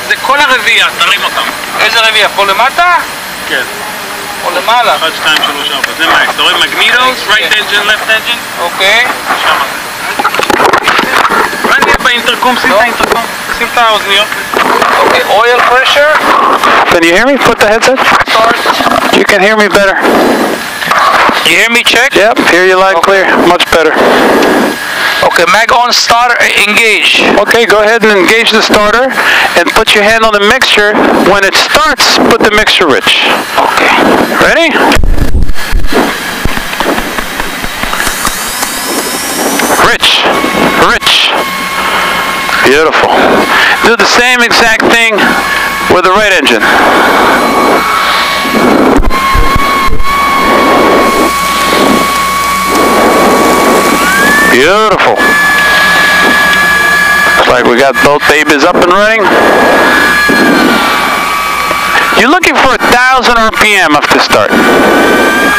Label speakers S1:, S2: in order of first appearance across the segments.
S1: זה כל הרביעייה, תרים אותם.
S2: איזה רביעייה? פה למטה?
S1: כן.
S2: או למעלה?
S1: 1, 2, 3, 4, זה נייס. אתה רואה מגניטוס, right engine, left engine?
S2: אוקיי.
S1: שמה זה. רן יהיה באינטרקום, שים את האינטרקום. שים את האוזניות.
S2: אוקיי, oil pressure.
S3: Can you hear me? Put the headset.
S2: Start.
S3: You can hear me better.
S2: You hear me check?
S3: Yep, hear you loud and clear. Much better.
S2: Okay, mag on, start, engage.
S3: Okay, go ahead and engage the starter and put your hand on the mixture. When it starts, put the mixture rich.
S2: Okay.
S3: Ready? Rich. Rich. Beautiful. Do the same exact thing with the right engine. Beautiful. Looks like we got both babies up and running. You're looking for 1,000 RPM off the start.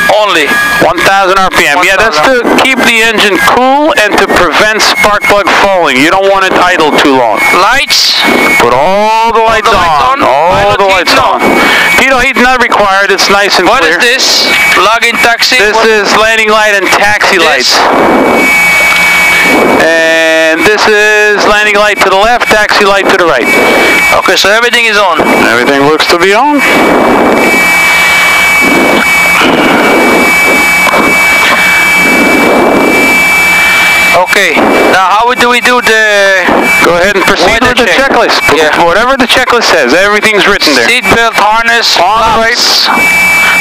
S2: Only
S3: 1,000 RPM.
S2: 1,
S3: Yeah, that's to keep the engine cool and to prevent spark plug falling. You don't want it idle too long.
S2: lights.
S3: Put all the lights on. All the lights on. Heat heat not required. It's nice and
S2: What
S3: clear.
S2: is this? Plug-in taxi.
S3: This is landing light and taxi lights. And this is landing light to the left, taxi light to the right.
S2: Okay, so everything is on.
S3: Everything looks to be on.
S2: Okay, now how do we do the...
S3: Go ahead and proceed with the checklist.
S2: Yeah.
S3: Whatever the checklist says, everything's written there.
S2: Seat belt, harness,
S3: On the right.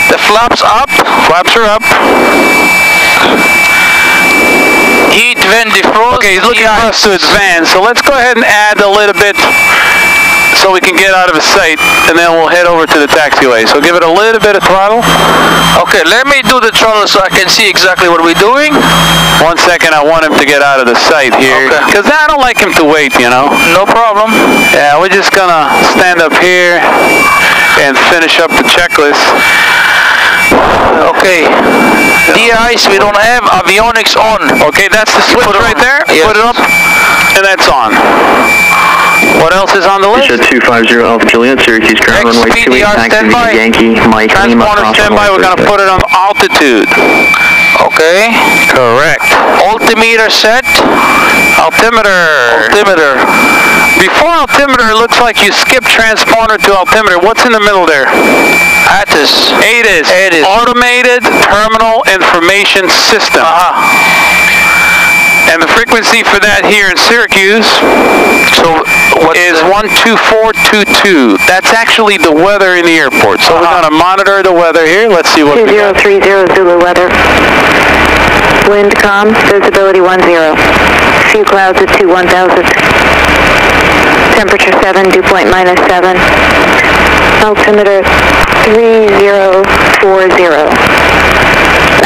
S2: The flaps up.
S3: Flaps are up.
S2: Heat, vent, defrost.
S3: Okay, he's looking for us to advance, so let's go ahead and add a little bit so we can get out of his sight, and then we'll head over to the taxiway. So give it a little bit of throttle.
S2: Okay, let me do the throttle so I can see exactly what we're doing.
S3: 1 second, I want him to get out of the sight here, because I don't like him to wait, you know.
S2: No problem.
S3: Yeah, we're just gonna stand up here and finish up the checklist.
S2: Okay. De-ice, we don't have avionics on.
S3: Okay, that's the switch right there.
S2: Yes.
S3: Put it up, and that's on. What else is on the list?
S4: 250 Alpha Juliet, Syracuse ground runway 28, taxi to Yankee, Mike, Lima,
S3: Transponder standby, we're going to put it on altitude.
S2: Okay.
S3: Correct.
S2: Altimeter set.
S3: Altimeter.
S2: Altimeter.
S3: Before altimeter, it looks like you skip transponder to altimeter. What's in the middle there?
S2: ATIS.
S3: ATIS.
S2: ATIS.
S3: Automated Terminal Information System. And the frequency for that here in Syracuse is 12422. That's actually the weather in the airport. So we're going to monitor the weather here. Let's see what we got.
S5: 2030 Zulu weather. Wind calm, visibility 10. Few clouds at 21,000. Temperature 7, dew point -7. Altimeter 3040.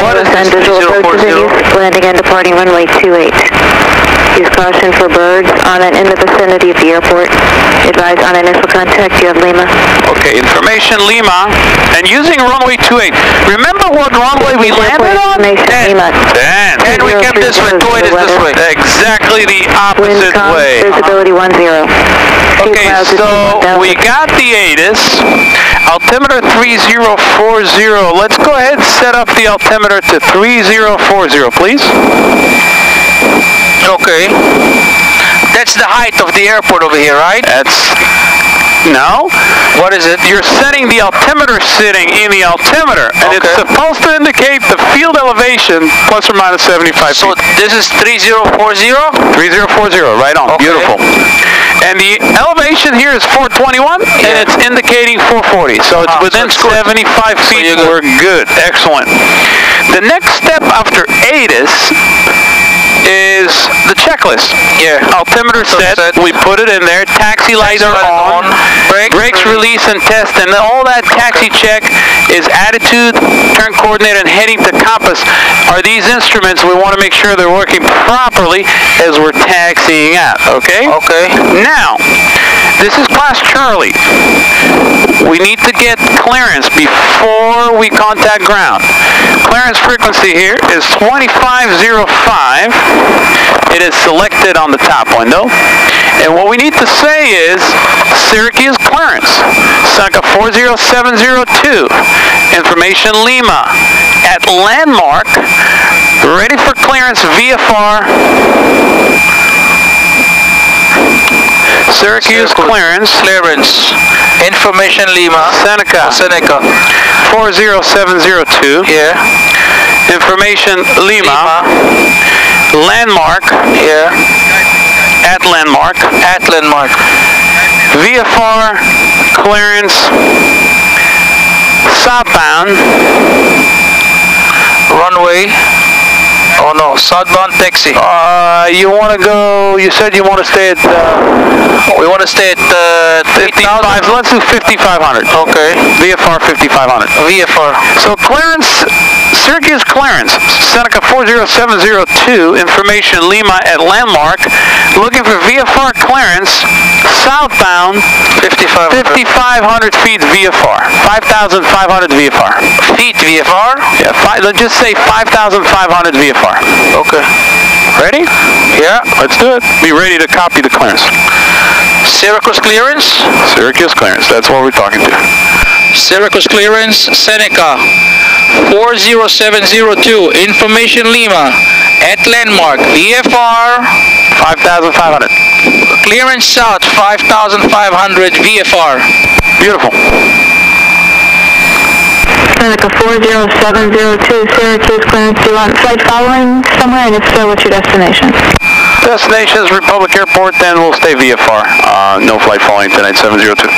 S2: What is this 3040?
S5: Landing and departing runway 28. Use caution for birds on and in the vicinity of the airport. Advise on initial contact. You have Lima.
S3: Okay, information Lima. And using runway 28. Remember what runway we landed on?
S5: 10. Lima.
S3: 10.
S2: And we kept this way, this way.
S3: Exactly the
S5: Wind
S3: opposite
S5: calm,
S3: way.
S5: visibility 10.
S3: Okay, so we got the ATIS. Altimeter 3040. Let's go ahead and set up the altimeter to 3040, please.
S2: Okay. That's the height of the airport over here, right?
S3: No.
S2: What is it?
S3: You're setting the altimeter sitting in the altimeter, and it's supposed to indicate the field elevation plus or minus 75
S2: So
S3: feet.
S2: this is 3040?
S3: 3040, right on.
S2: Okay.
S3: Beautiful. And the elevation here is 421, and it's indicating 440. So it's within
S2: so it's
S3: 75 feet.
S2: you're good.
S3: We're good. Excellent. The next step after ATIS is the checklist.
S2: Yeah.
S3: Altimeter set, we put it in there. Taxi lights are on. Brakes release and test, and all that taxi check is attitude, turn coordinate, and heading to compass. Are these instruments? We want to make sure they're working properly as we're taxiing out. Okay?
S2: Okay.
S3: Now, this is class Charlie. We need to get clearance before we contact ground. Clearance frequency here is 2505. It is selected on the top window. And what we need to say is Syracuse clearance. Seneca 40702. Information Lima at landmark. Ready for clearance VFR. Syracuse clearance.
S2: Information Lima.
S3: Seneca 40702.
S2: Here.
S3: Information Lima. Landmark.
S2: Here.
S3: At landmark. VFR clearance southbound.
S2: Runway. Oh no, southbound taxi.
S3: You want to go, you said you want to stay at...
S2: we want to stay at
S3: 55, let's do 5500.
S2: Okay.
S3: VFR 5500.
S2: VFR.
S3: So clearance, Syracuse clearance, Seneca 40702, information Lima at landmark, looking for VFR clearance, southbound, 5500 feet VFR, 5,500 VFR.
S2: Feet VFR?
S3: Yeah, let's just say 5,500 VFR.
S2: Okay.
S3: Ready?
S2: Yeah.
S3: Let's do it. Be ready to copy the clearance.
S2: Syracuse clearance?
S3: Syracuse clearance, that's what we're talking to.
S2: Syracuse clearance, Seneca 40702, information Lima at landmark, VFR
S3: 5,500.
S2: Clearance south 5,500 VFR.
S3: Beautiful.
S5: Seneca 40702, Syracuse clearance. Do you want flight following somewhere, and if so, what's your destination?
S3: Destination is Republic Airport, then we'll stay VFR. No flight following tonight, 702.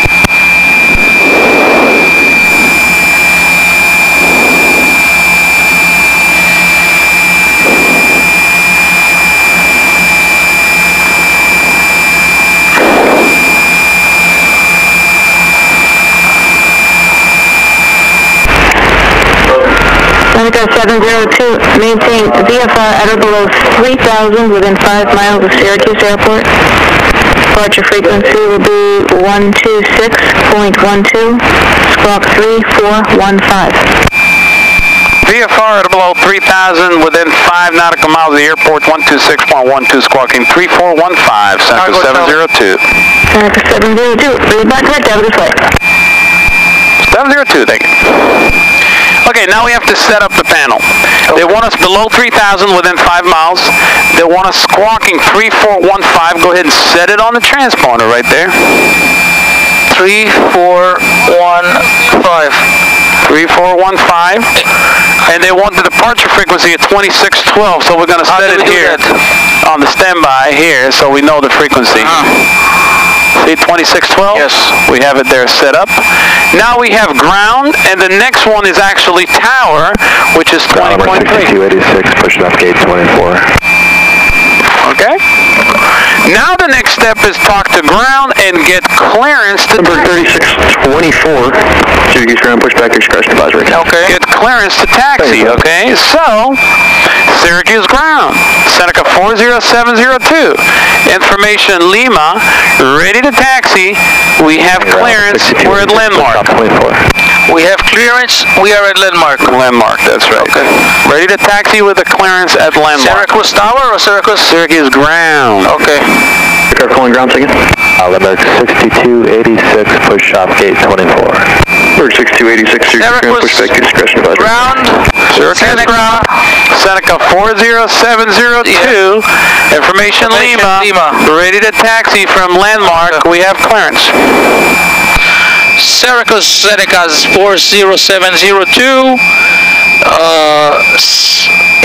S5: Seneca 702, maintain VFR at or below 3,000 within 5 miles of Syracuse Airport. Departure frequency will be 126.12, squawk 3415.
S3: VFR at or below 3,000 within 5 nautical miles of the airport, 126.12, squawking 3415, Seneca 702.
S5: Seneca 702, read back correct, have a good flight.
S3: 702, thank you. Okay, now we have to set up the panel. Okay. They want us below 3,000 within 5 miles. They want us squawking 3415. Go ahead and set it on the transponder right there.
S2: 3415.
S3: 3415. And they want the departure frequency at 2612, so we're going to set it here on the standby here so we know the frequency. See 2612?
S2: Yes.
S3: We have it there set up. Now we have ground, and the next one is actually tower, which is 20.3.
S4: 6286, pushing up gate 24.
S3: Okay. Now the next step is talk to ground and get clearance to
S4: Number 3624, Syracuse ground, push back expression advisory.
S3: Okay. Get clearance to taxi, okay? So, Syracuse ground, Seneca 40702, information Lima, ready to taxi, we have clearance, we're at landmark.
S2: We have clearance, we are at landmark.
S3: Landmark, that's right.
S2: Okay.
S3: Ready to taxi with a clearance at landmark.
S2: Syracuse tower or Syracuse?
S3: Syracuse ground.
S2: Okay.
S4: Car calling ground second. Limit 6286, push off gate 24. Bird 6286, Syracuse ground, push back discretion advisory.
S2: Ground.
S3: Syracuse ground. Seneca 40702, information Lima, ready to taxi from landmark, we have clearance.
S2: Syracuse Seneca's 40702,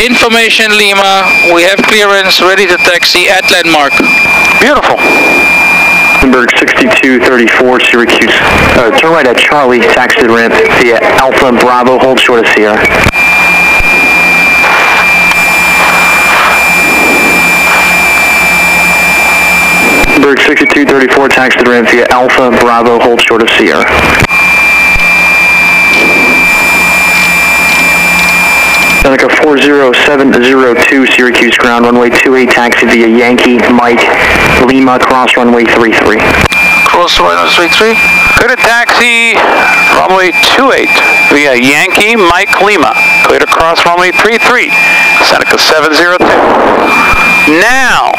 S2: information Lima, we have clearance, ready to taxi at landmark.
S3: Beautiful.
S4: Berg 6234, Syracuse. Turn right at Charlie, taxi to the ramp via Alpha Bravo, hold short of Sierra. Berg 6234, taxi to the ramp via Alpha Bravo, hold short of Sierra. Seneca 40702, Syracuse ground, runway 28, taxi via Yankee, Mike, Lima, cross runway 33.
S2: Cross runway 33?
S3: Clear to taxi, runway 28 via Yankee, Mike, Lima. Clear to cross runway 33, Seneca 702. Now,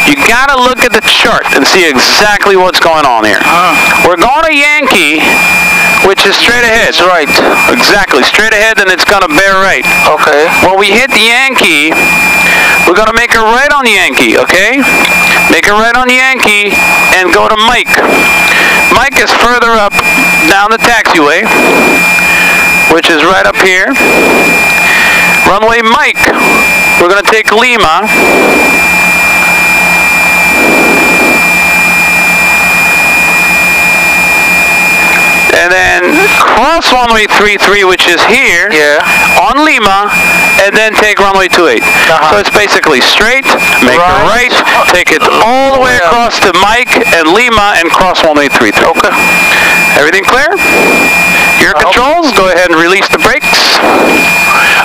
S3: you gotta look at the chart and see exactly what's going on here. We're going to Yankee, which is straight ahead.
S2: That's right.
S3: Exactly, straight ahead, and it's going to bear right.
S2: Okay.
S3: When we hit Yankee, we're going to make a right on Yankee, okay? Make a right on Yankee and go to Mike. Mike is further up down the taxiway, which is right up here. Runway Mike, we're going to take Lima. And then cross runway 33, which is here, on Lima, and then take runway 28. So it's basically straight, make a right, take it all the way across to Mike and Lima, and cross runway 33. Okay. Everything clear? Your controls, go ahead and release the brakes.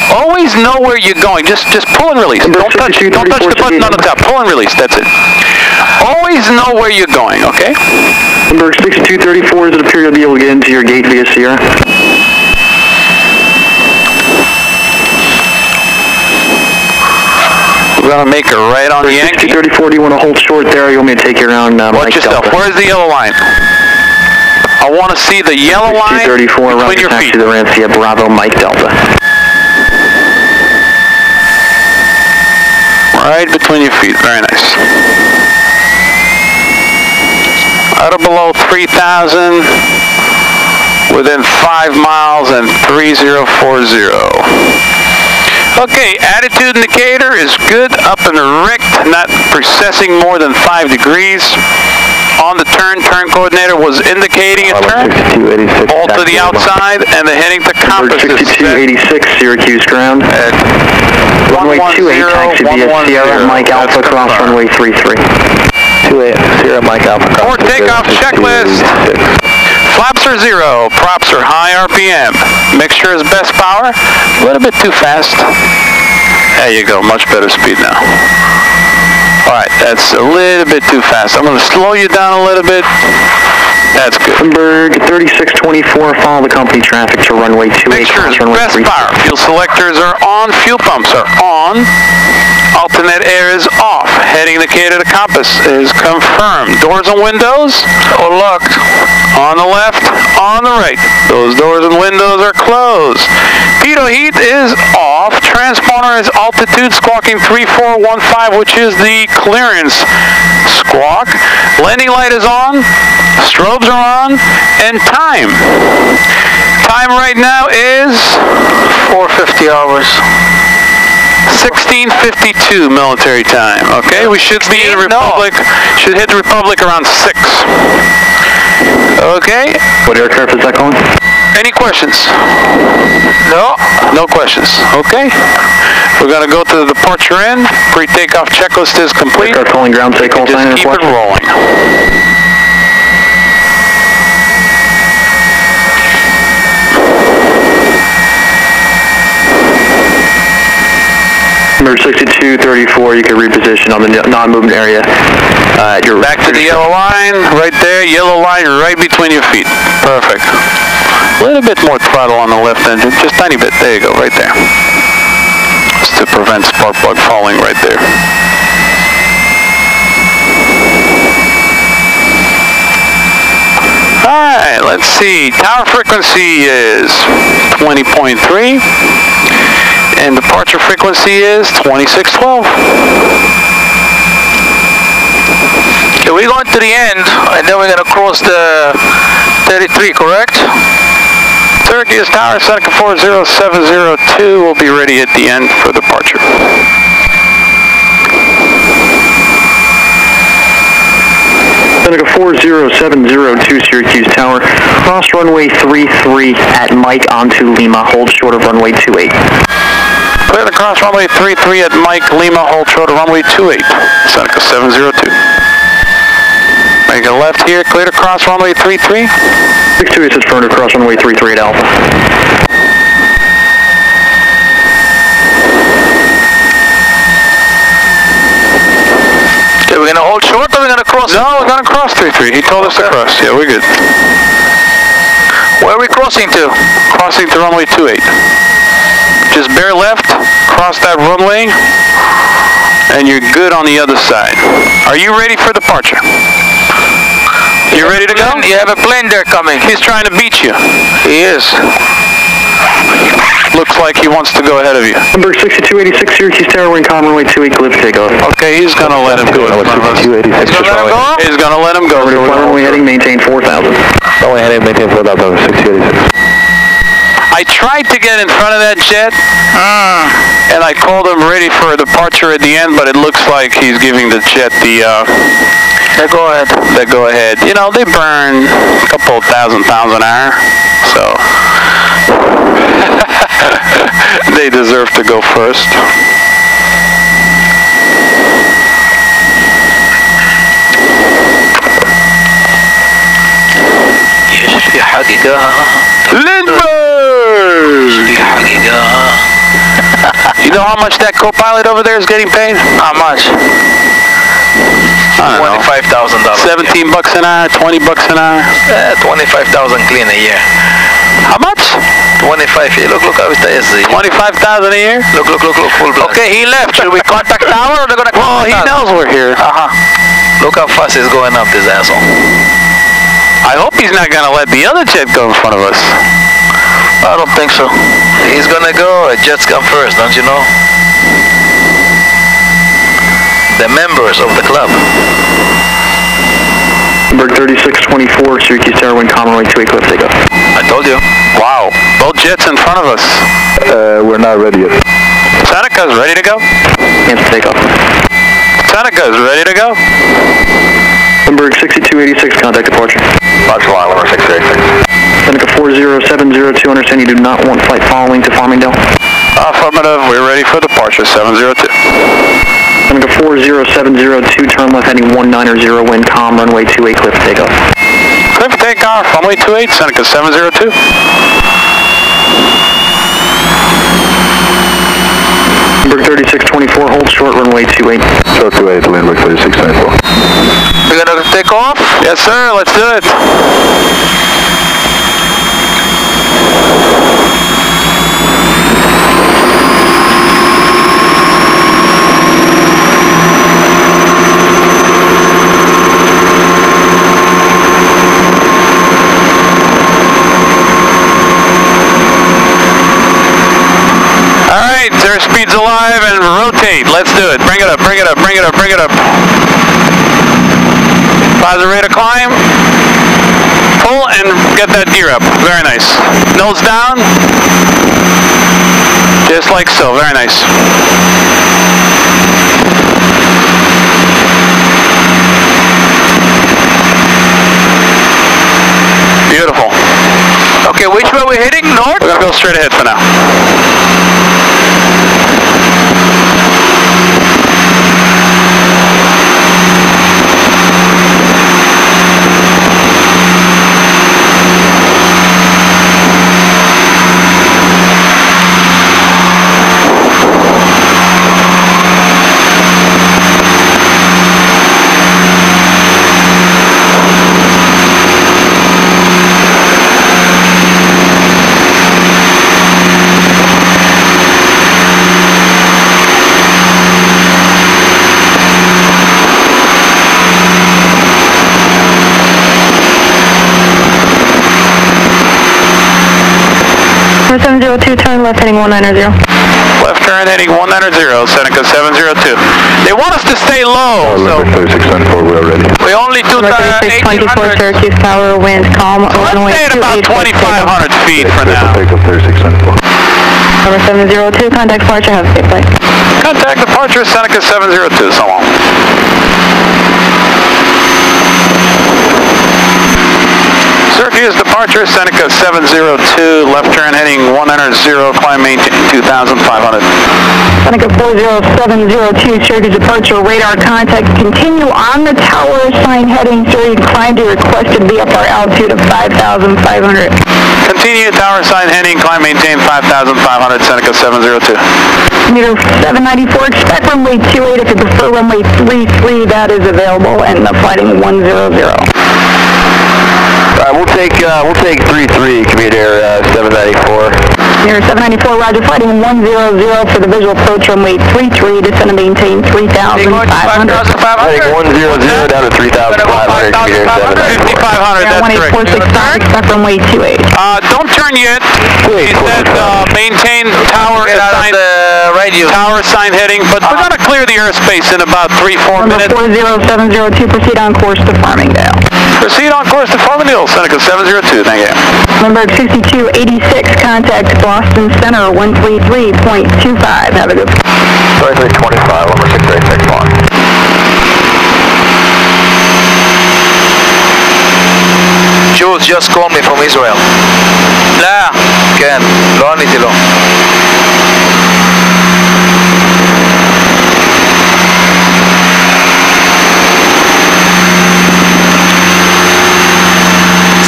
S3: Always know where you're going. Just pull and release. Don't touch the button on the top. Pull and release. That's it. Always know where you're going, okay?
S4: Number 6234, does it appear you'll be able to get into your gate via Sierra?
S3: We're going to make a right on the Yankee.
S4: 6234, do you want to hold short there, or you want me to take you around
S3: Watch yourself.
S4: Delta?
S3: Where's the yellow line? I want to see the yellow line
S4: 234,
S3: between your feet.
S4: The ramp via Bravo, Mike Delta.
S3: Right between your feet. Very nice. Out of below 3,000, within 5 miles and 3040. Okay, attitude indicator is good, up and erect, not precessing more than 5 degrees. On the turn coordinator was indicating a turn. All to the outside, and the heading to compass is
S4: 6286, Syracuse ground. At runway 28, taxi via Sierra, Mike Alpha, cross runway 33. 28, Sierra, Mike Alpha, cross.
S3: For takeoff checklist. Flaps are 0, props are high RPM. Mixture is best power, a little bit too fast. There you go, much better speed now. Alright, that's a little bit too fast. I'm going to slow you down a little bit. That's good.
S4: Ksyr-Kfrg 3624, follow the company traffic to runway 28.
S3: Mixture is best power. Fuel selectors are on, fuel pumps are on. Alternate air is off. Heading indicator to compass is confirmed. Doors and windows are locked. On the left, on the right. Those doors and windows are closed. Pitot heat is off. Transponder is altitude squawking 3415, which is the clearance squawk. Landing light is on. Strobes are on. And time. Time right now is 4:50 hours. 16:52 military time. Okay, we should be in the Republic. Should hit the Republic around 6. Okay.
S4: What aircraft is that calling?
S3: Any questions? No. No questions. Okay. We're going to go to the departure end. Pre-takeoff checklist is complete.
S4: Aircraft calling ground take call sign.
S3: Just keep it rolling.
S4: Number 6234, you can reposition on the non-movement area. You're
S3: back to the yellow line, right there, yellow line right between your feet. Perfect. A little bit more throttle on the left engine, just tiny bit. There you go, right there. Just to prevent spark plug falling right there. Alright, let's see. Tower frequency is 20.3. And departure frequency is 2612.
S2: Okay, we're going to the end, and then we're going to cross the 33, correct?
S3: Syracuse Tower, Seneca 40702 will be ready at the end for departure.
S4: Seneca 40702, Syracuse Tower, cross runway 33 at Mike onto Lima, hold short of runway 28.
S3: Clear the cross runway 33 at Mike, Lima, hold short of runway 28, Seneca 702. Make a left here, clear to cross runway 33.
S4: 628 is affirmative, cross runway 33 at Alpha.
S2: Okay, we're going to hold short or we're going to cross?
S3: No, we're going to cross 33. He told us to cross. Yeah, we're good.
S2: Where are we crossing to?
S3: Crossing to runway 28. Just bear left, cross that runway, and you're good on the other side. Are you ready for departure? You ready to go?
S2: You have a plane there coming.
S3: He's trying to beat you.
S2: He is.
S3: Looks like he wants to go ahead of you.
S4: Number 6286, Syracuse Tower, wind calm, runway 28, clear for takeoff.
S3: Okay, he's gonna let him go in front of us. He's gonna let him go.
S4: Runway heading, maintain 4,000.
S6: Runway heading, maintain 4,000, 6286.
S3: I tried to get in front of that jet, and I called him ready for a departure at the end, but it looks like he's giving the jet the go ahead. You know, they burn a couple thousand pounds an hour, so they deserve to go first. You know how much that co-pilot over there is getting paid?
S2: How much?
S3: I don't know.
S2: $25,000.
S3: 17 bucks an hour, 20 bucks an hour.
S2: 25,000 clean a year.
S3: How much?
S2: 25. Look how it is.
S3: 25,000 a year?
S2: Look, full blast. Okay, he left. Should we contact tower or they're gonna
S3: Well, he knows we're here.
S2: Look how fast he's going up, this asshole.
S3: I hope he's not gonna let the other jet go in front of us.
S2: I don't think so. He's gonna go. Jets come first, don't you know? The members of the club.
S4: Number 3624, Syracuse Tower, wind calm, runway 28, clear for takeoff.
S3: I told you. Wow. Both jets in front of us.
S6: We're not ready yet.
S3: Seneca's ready to go.
S4: Cancel takeoff.
S3: Seneca's ready to go.
S4: Number 6286, contact departure.
S6: Foxtrot line, number 686.
S4: Seneca 40702, understand you do not want flight following to Farmingdale.
S3: Affirmative, we're ready for departure, 702.
S4: Seneca 40702, turn left heading 190, wind calm, runway 28, clear for takeoff.
S3: Clear for takeoff, runway 28, Seneca 702.
S4: Number 3624, hold short, runway 28.
S6: Short 28, Lindbergh 3694.
S2: We're gonna take off?
S3: Yes, sir, let's do it. Airspeed's alive and rotate. Let's do it. Bring it up, bring it up, bring it up, bring it up. Positive rate of climb. Pull and get that gear up. Very nice. Nose down. Just like so. Very nice. Beautiful.
S2: Okay, which way we're heading? North?
S3: We're gonna go straight ahead for now.
S5: Number 702, turn left heading 190.
S3: Left turn heading 190, Seneca 702. They want us to stay low, so
S6: 3694, we're ready.
S3: we only do
S5: Number 3624, Syracuse Tower, wind calm, runway
S3: stay at about 2,500 feet for now.
S6: Takeoff 3694.
S5: Number 702, contact departure, have a safe flight.
S3: Contact departure, Seneca 702, so long. Syracuse departure, Seneca 702, left turn heading 190, climb maintain 2,500.
S5: Seneca 40702, Syracuse departure, radar contact, continue on the tower, sign heading, sir, you climb to requested VFR altitude of 5,500.
S3: Continue, tower sign heading, climb maintain 5,500, Seneca 702.
S5: Meter 794, expect runway 28, if you prefer runway 33, that is available, and the flighting 100.
S6: we'll take 3-3, commuter 794.
S5: Near 794, roger, fighting 100 for the visual approach runway 33, descend and maintain 3,500.
S6: Heading 100 down to 3,500, commuter 794.
S5: 18465, expect runway 28.
S3: Don't turn yet. He said maintain tower assigned tower assigned heading, but we're going to clear the airspace in about 3-4 minutes.
S5: 40702, proceed on course to Farmingdale.
S3: Proceed on course to Farmingdale, Seneca 702, thank you.
S5: Number 6286, contact Boston Center 133.25. Have a good
S6: 2325, number 686, on.
S2: Jules just called me from Israel.
S3: لا
S2: כן, לא עניתי לו.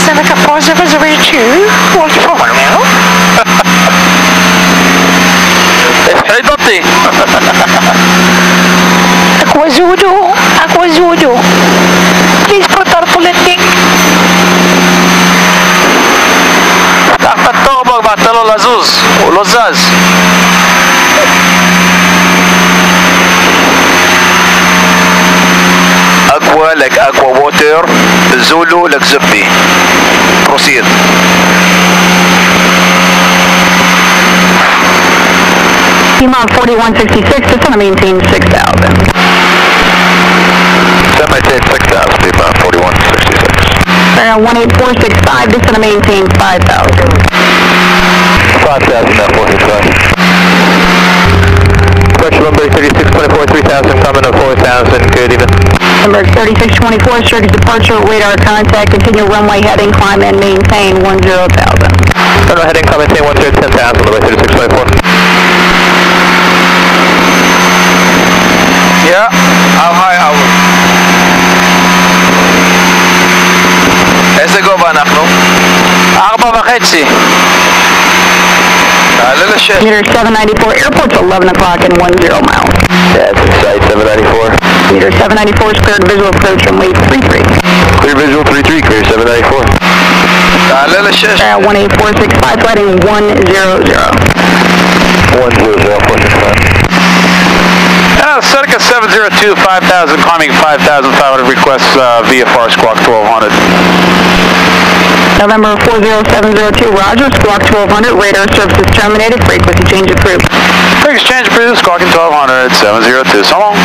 S7: Seneca 4002, what's your phone now?
S2: הפחיד אותי.
S7: Aquazudo. Please put our bulletin.
S2: פתח את הטורבו ואתה לו לזוז, הוא לא זז. Aqua like aqua water, Zulu like Zuppi. Proceed.
S5: T-Mont 4166, descend and maintain 6,000.
S6: Semi-tape 6,000, T-Mont 4166.
S5: 18465, descend and maintain 5,000.
S6: 5,000 at 465. Question number 3624, 3,000, coming up 4,000, good evening.
S5: Number 3624, circuit departure, radar contact, continue runway heading, climb and maintain 10,000.
S6: Runway heading, climb and maintain 10,000, number 3624.
S2: Yeah, how high are we? איזה גובה אנחנו? 4.5. תעלה ל-6.
S5: Meter 794, airport's 11 o'clock and 10 miles.
S6: That's inside 794.
S5: Meter 794 is cleared visual approach runway 33.
S6: Clear visual 33, clear 794.
S2: תעלה ל-6.
S5: 18465, flighting 100.
S6: 100, 465.
S3: Seneca 702, 5,000, climbing 5,500, requests VFR squawk 1200.
S5: November 40702, roger, squawk 1200, radar services terminated, frequency change approved.
S3: Frequency change approved, squawking 1200, 702, so long.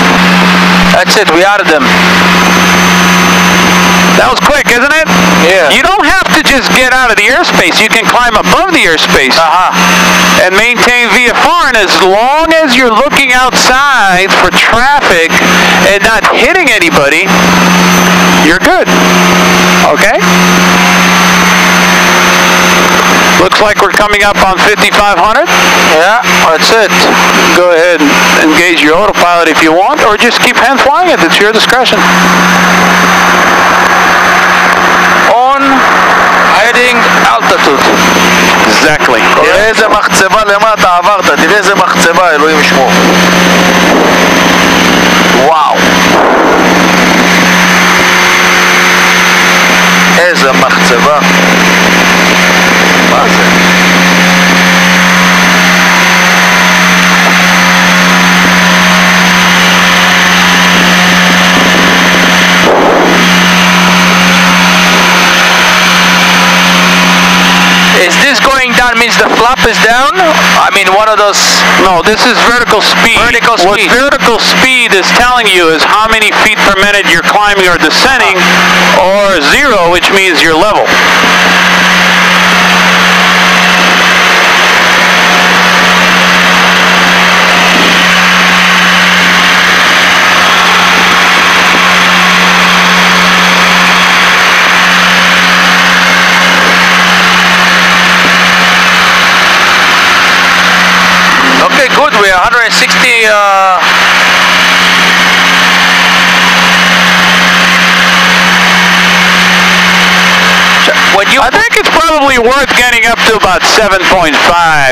S2: That's it, we added them.
S3: That was quick, isn't it?
S2: Yeah.
S3: You don't have to just get out of the airspace. You can climb above the airspace and maintain VFR. And as long as you're looking outside for traffic and not hitting anybody, you're good. Okay? Looks like we're coming up on 5,500.
S2: Yeah, that's it.
S3: Go ahead and engage your autopilot if you want, or just keep hand flying it. It's your discretion.
S2: On heading altitude.
S3: Exactly.
S2: תראה איזה מחצבה למטה עברת, תראה איזה מחצבה, אלוהים ישמור. וואו. איזה מחצבה. מה זה? Is this going down means the flap is down? I mean one of those...
S3: No, this is vertical speed.
S2: Vertical speed.
S3: What vertical speed is telling you is how many feet per minute you're climbing or descending, or 0, which means you're level.
S2: Okay, good. We are 160. Wait,
S3: I think it's probably worth getting up to about 7.5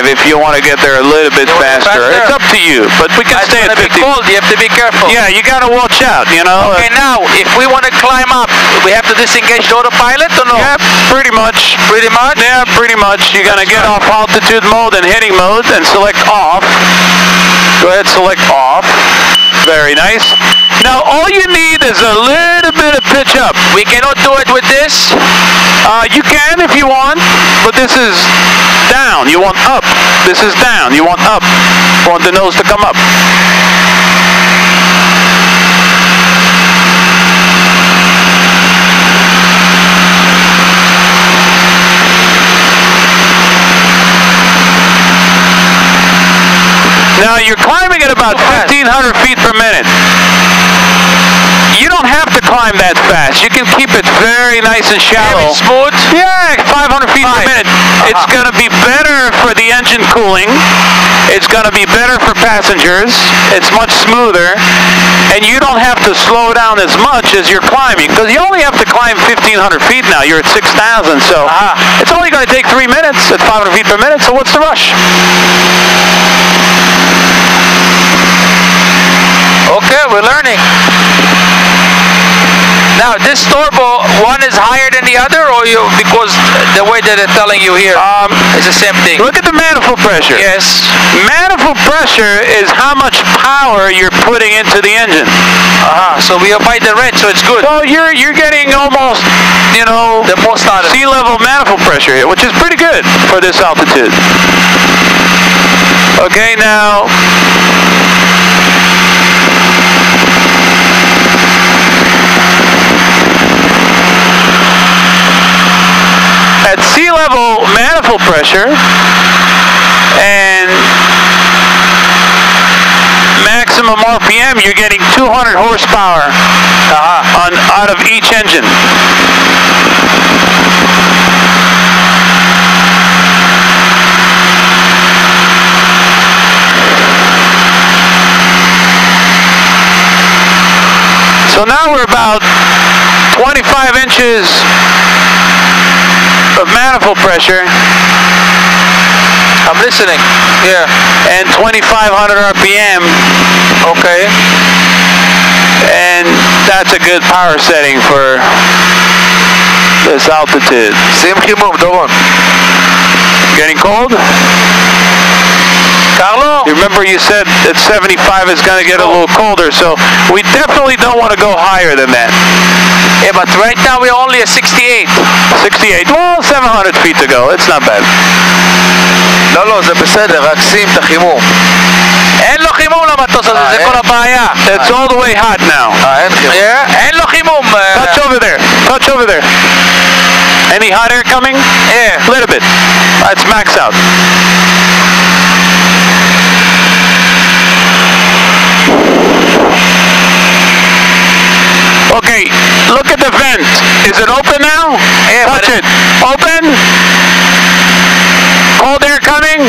S3: if you want to get there a little bit faster. It's up to you, but we can stay at 50.
S2: Cold. You have to be careful.
S3: Yeah, you got to watch out, you know.
S2: Okay, now, if we want to climb up, we have to disengage the autopilot or no?
S3: Yeah, pretty much.
S2: Pretty much?
S3: Yeah, pretty much. You're going to get off altitude mode and heading mode and select off. Go ahead, select off. Very nice. Now, all you need is a little bit of pitch up.
S2: We cannot do it with this?
S3: You can if you want, but this is down. You want up. This is down. You want up. You want the nose to come up. Now you're climbing at about 1,500 feet per minute. You don't have to climb that fast. You can keep it very nice and shallow.
S2: Smooth?
S3: Yeah, 500 feet per minute. It's going to be better for the engine cooling. It's going to be better for passengers. It's much smoother. And you don't have to slow down as much as you're climbing, because you only have to climb 1,500 feet now. You're at 6,000, so it's only going to take 3 minutes at 500 feet per minute, so what's the rush?
S2: Okay, we're learning. Now, this turbo, one is higher than the other, or because the way that they're telling you here is the same thing?
S3: Look at the manifold pressure.
S2: Yes.
S3: Manifold pressure is how much power you're putting into the engine.
S2: So we are by the red, so it's good.
S3: So you're getting almost, you know,
S2: the most out of
S3: sea level manifold pressure here, which is pretty good for this altitude. Okay, now. At sea level manifold pressure and maximum RPM, you're getting 200 horsepower out of each engine. So now we're about 25 inches of manifold pressure.
S2: I'm listening. Yeah.
S3: And 2,500 RPM.
S2: Okay.
S3: And that's a good power setting for this altitude.
S2: Same move, Doron.
S3: Getting cold?
S2: Carlo?
S3: You remember you said that 75 is going to get a little colder, so we definitely don't want to go higher than that.
S2: Yeah, but right now we're only at 68.
S3: 68, well, 700 feet to go. It's not bad.
S2: לא, זה בסדר, רק שים את החימום. אין לו חימום למטוס הזה, זה כל הבעיה.
S3: It's all the way hot now.
S2: אין חימום. אין לו חימום.
S3: Touch over there. Touch over there. Any hot air coming?
S2: Yeah.
S3: A little bit. It's max out. Okay, look at the vent. Is it open now?
S2: Yeah,
S3: touch it. Open. Cold air coming.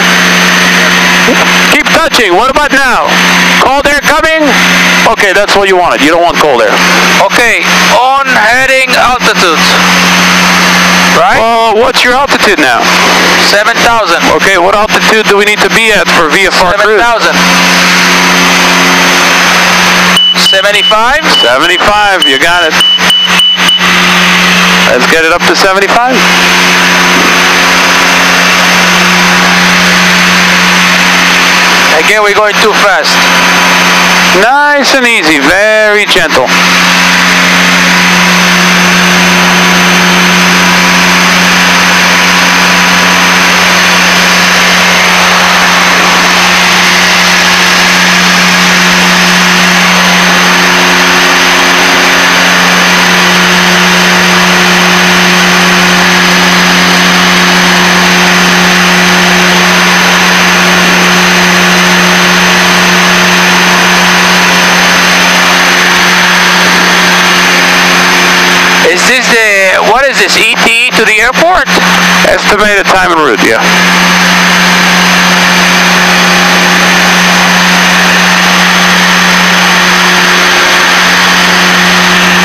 S3: Keep touching. What about now? Cold air coming. Okay, that's what you wanted. You don't want cold air.
S2: Okay, on heading altitude. Right?
S3: Well, what's your altitude now?
S2: 7,000.
S3: Okay, what altitude do we need to be at for VFR cruise?
S2: 7,000. 75?
S3: 75, you got it. Let's get it up to 75.
S2: Again, we're going too fast.
S3: Nice and easy, very gentle.
S2: Is this what is this, ETE to the airport?
S3: Estimated time en route, yeah.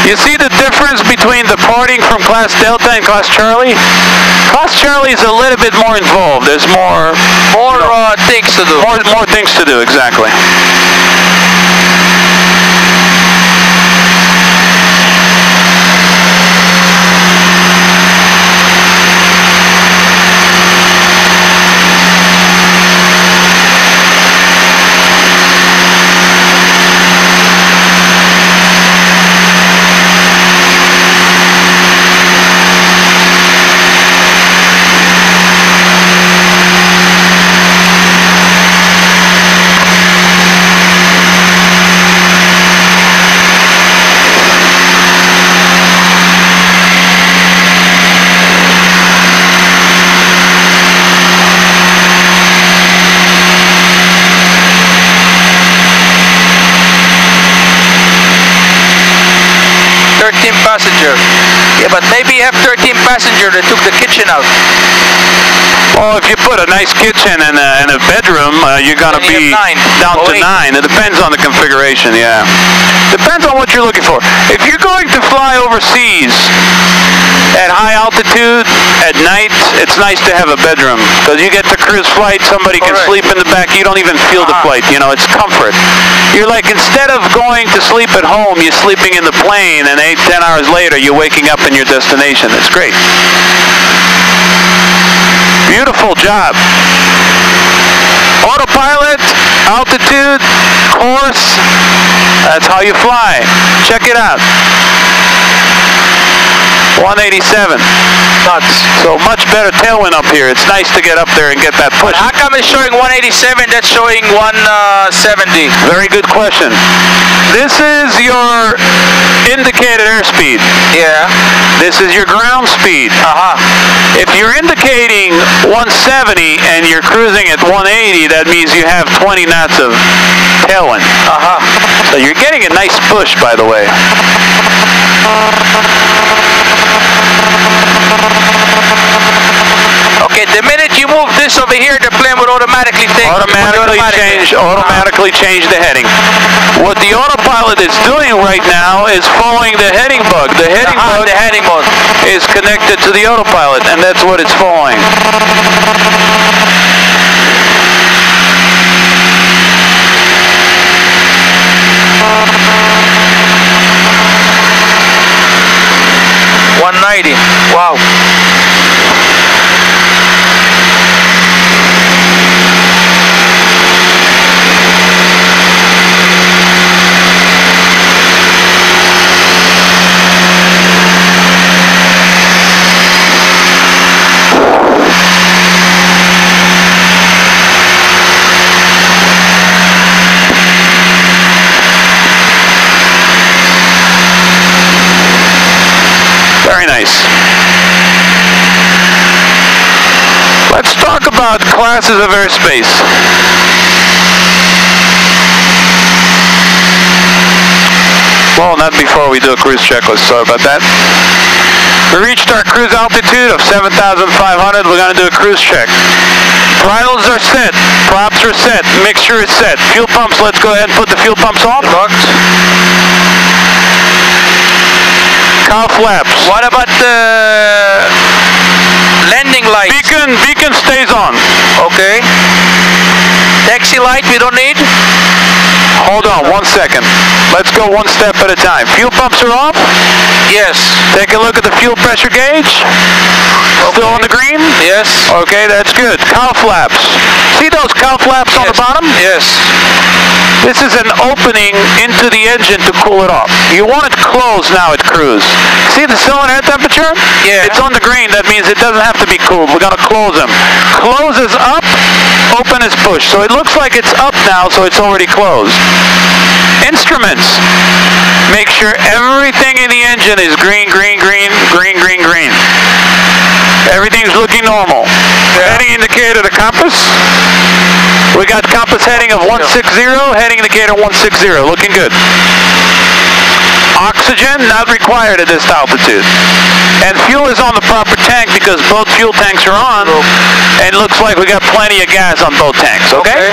S3: You see the difference between departing from Class Delta and Class Charlie? Class Charlie is a little bit more involved. There's more
S2: things to do.
S3: More things to do, exactly.
S2: Passenger. Yeah, but maybe you have 13 passenger that took the kitchen out.
S3: Well, if you put a nice kitchen and a bedroom, you're going to be down to 9. It depends on the configuration, yeah. Depends on what you're looking for. If you're going to fly overseas at high altitude, at night, it's nice to have a bedroom. Because you get the cruise flight, somebody can sleep in the back, you don't even feel the flight, you know, it's comfort. You're like, instead of going to sleep at home, you're sleeping in the plane, and 8-10 hours later, you're waking up in your destination. It's great. Beautiful job. Autopilot, altitude, course, that's how you fly. Check it out. 187.
S2: Nuts.
S3: So much better tailwind up here. It's nice to get up there and get that push.
S2: How come it's showing 187, that's showing 170?
S3: Very good question. This is your indicated airspeed.
S2: Yeah.
S3: This is your ground speed. If you're indicating 170 and you're cruising at 180, that means you have 20 knots of tailwind. So you're getting a nice push, by the way.
S2: Okay, the minute you move this over here, the plane would automatically
S3: change the heading. What the autopilot is doing right now is following the heading bug. The heading bug is connected to the autopilot, and that's what it's following.
S2: Wow.
S3: Very nice. Let's talk about classes of airspace. Well, not before we do a cruise checklist, sorry about that. We reached our cruise altitude of 7,500. We're going to do a cruise check. Bridles are set, props are set, mixture is set. Fuel pumps, let's go ahead and put the fuel pumps on. Cow flaps.
S2: What about the landing light?
S3: Beacon stays on.
S2: Okay. Taxi light we don't need?
S3: Hold on 1 second. Let's go one step at a time. Fuel pumps are off?
S2: Yes.
S3: Take a look at the fuel pressure gauge. Still on the green?
S2: Yes.
S3: Okay, that's good. Cow flaps. See those cow flaps on the bottom?
S2: Yes.
S3: This is an opening into the engine to cool it off. You want it closed now at cruise. See the cylinder head temperature?
S2: Yeah.
S3: It's on the green. That means it doesn't have to be cooled. We're going to close them. Close is up, open is push. So it looks like it's up now, so it's already closed. Instruments. Make sure everything in the engine is green, green, green, green, green, green. Everything's looking normal. Heading indicator to compass. We got compass heading of 160, heading indicator 160, looking good. Oxygen, not required at this altitude. And fuel is on the proper tank because both fuel tanks are on, and it looks like we got plenty of gas on both tanks, okay?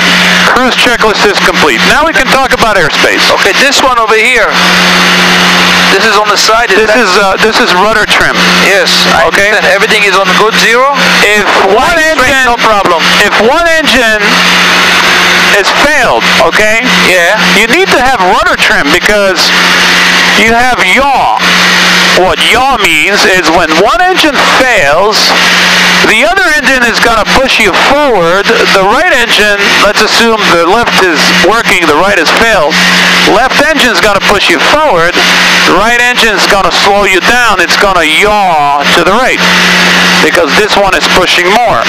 S3: Cruise checklist is complete. Now we can talk about airspace.
S2: Okay, this one over here. This is on the side.
S3: This is rudder trim.
S2: Yes.
S3: Okay.
S2: And everything is on good zero.
S3: If one engine,
S2: no problem.
S3: If one engine is failed, okay?
S2: Yeah.
S3: You need to have rudder trim because you have yaw. What yaw means is when one engine fails, the other engine is going to push you forward. The right engine, let's assume the left is working, the right has failed. Left engine is going to push you forward. Right engine is going to slow you down. It's going to yaw to the right because this one is pushing more.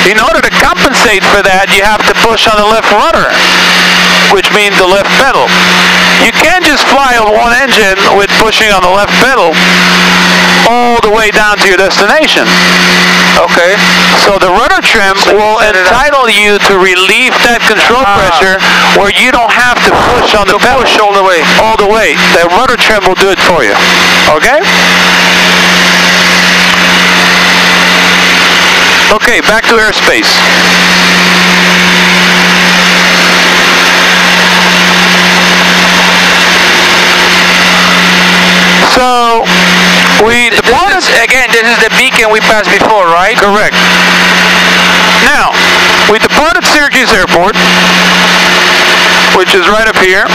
S3: In order to compensate for that, you have to push on the left rudder, which means the left pedal. You can't just fly on one engine with pushing on the left pedal all the way down to your destination.
S2: Okay.
S3: So the rudder trim will entitle you to relieve that control pressure where you don't have to push on the pedal
S2: all the way.
S3: All the way. The rudder trim will do it for you. Okay? Okay, back to airspace. So,
S2: this is the beacon we passed before, right?
S3: Correct. Now, we departed Syracuse Airport, which is right up here,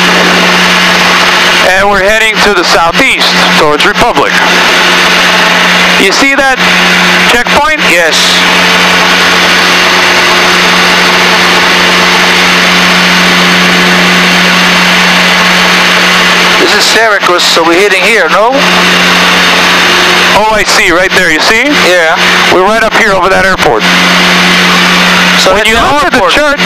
S3: and we're heading to the southeast, towards Republic. You see that checkpoint?
S2: Yes. This is Syracuse, so we're heading here, no?
S3: Oh, I see, right there, you see?
S2: Yeah.
S3: We're right up here over that airport.
S2: So
S3: when you look at the chart,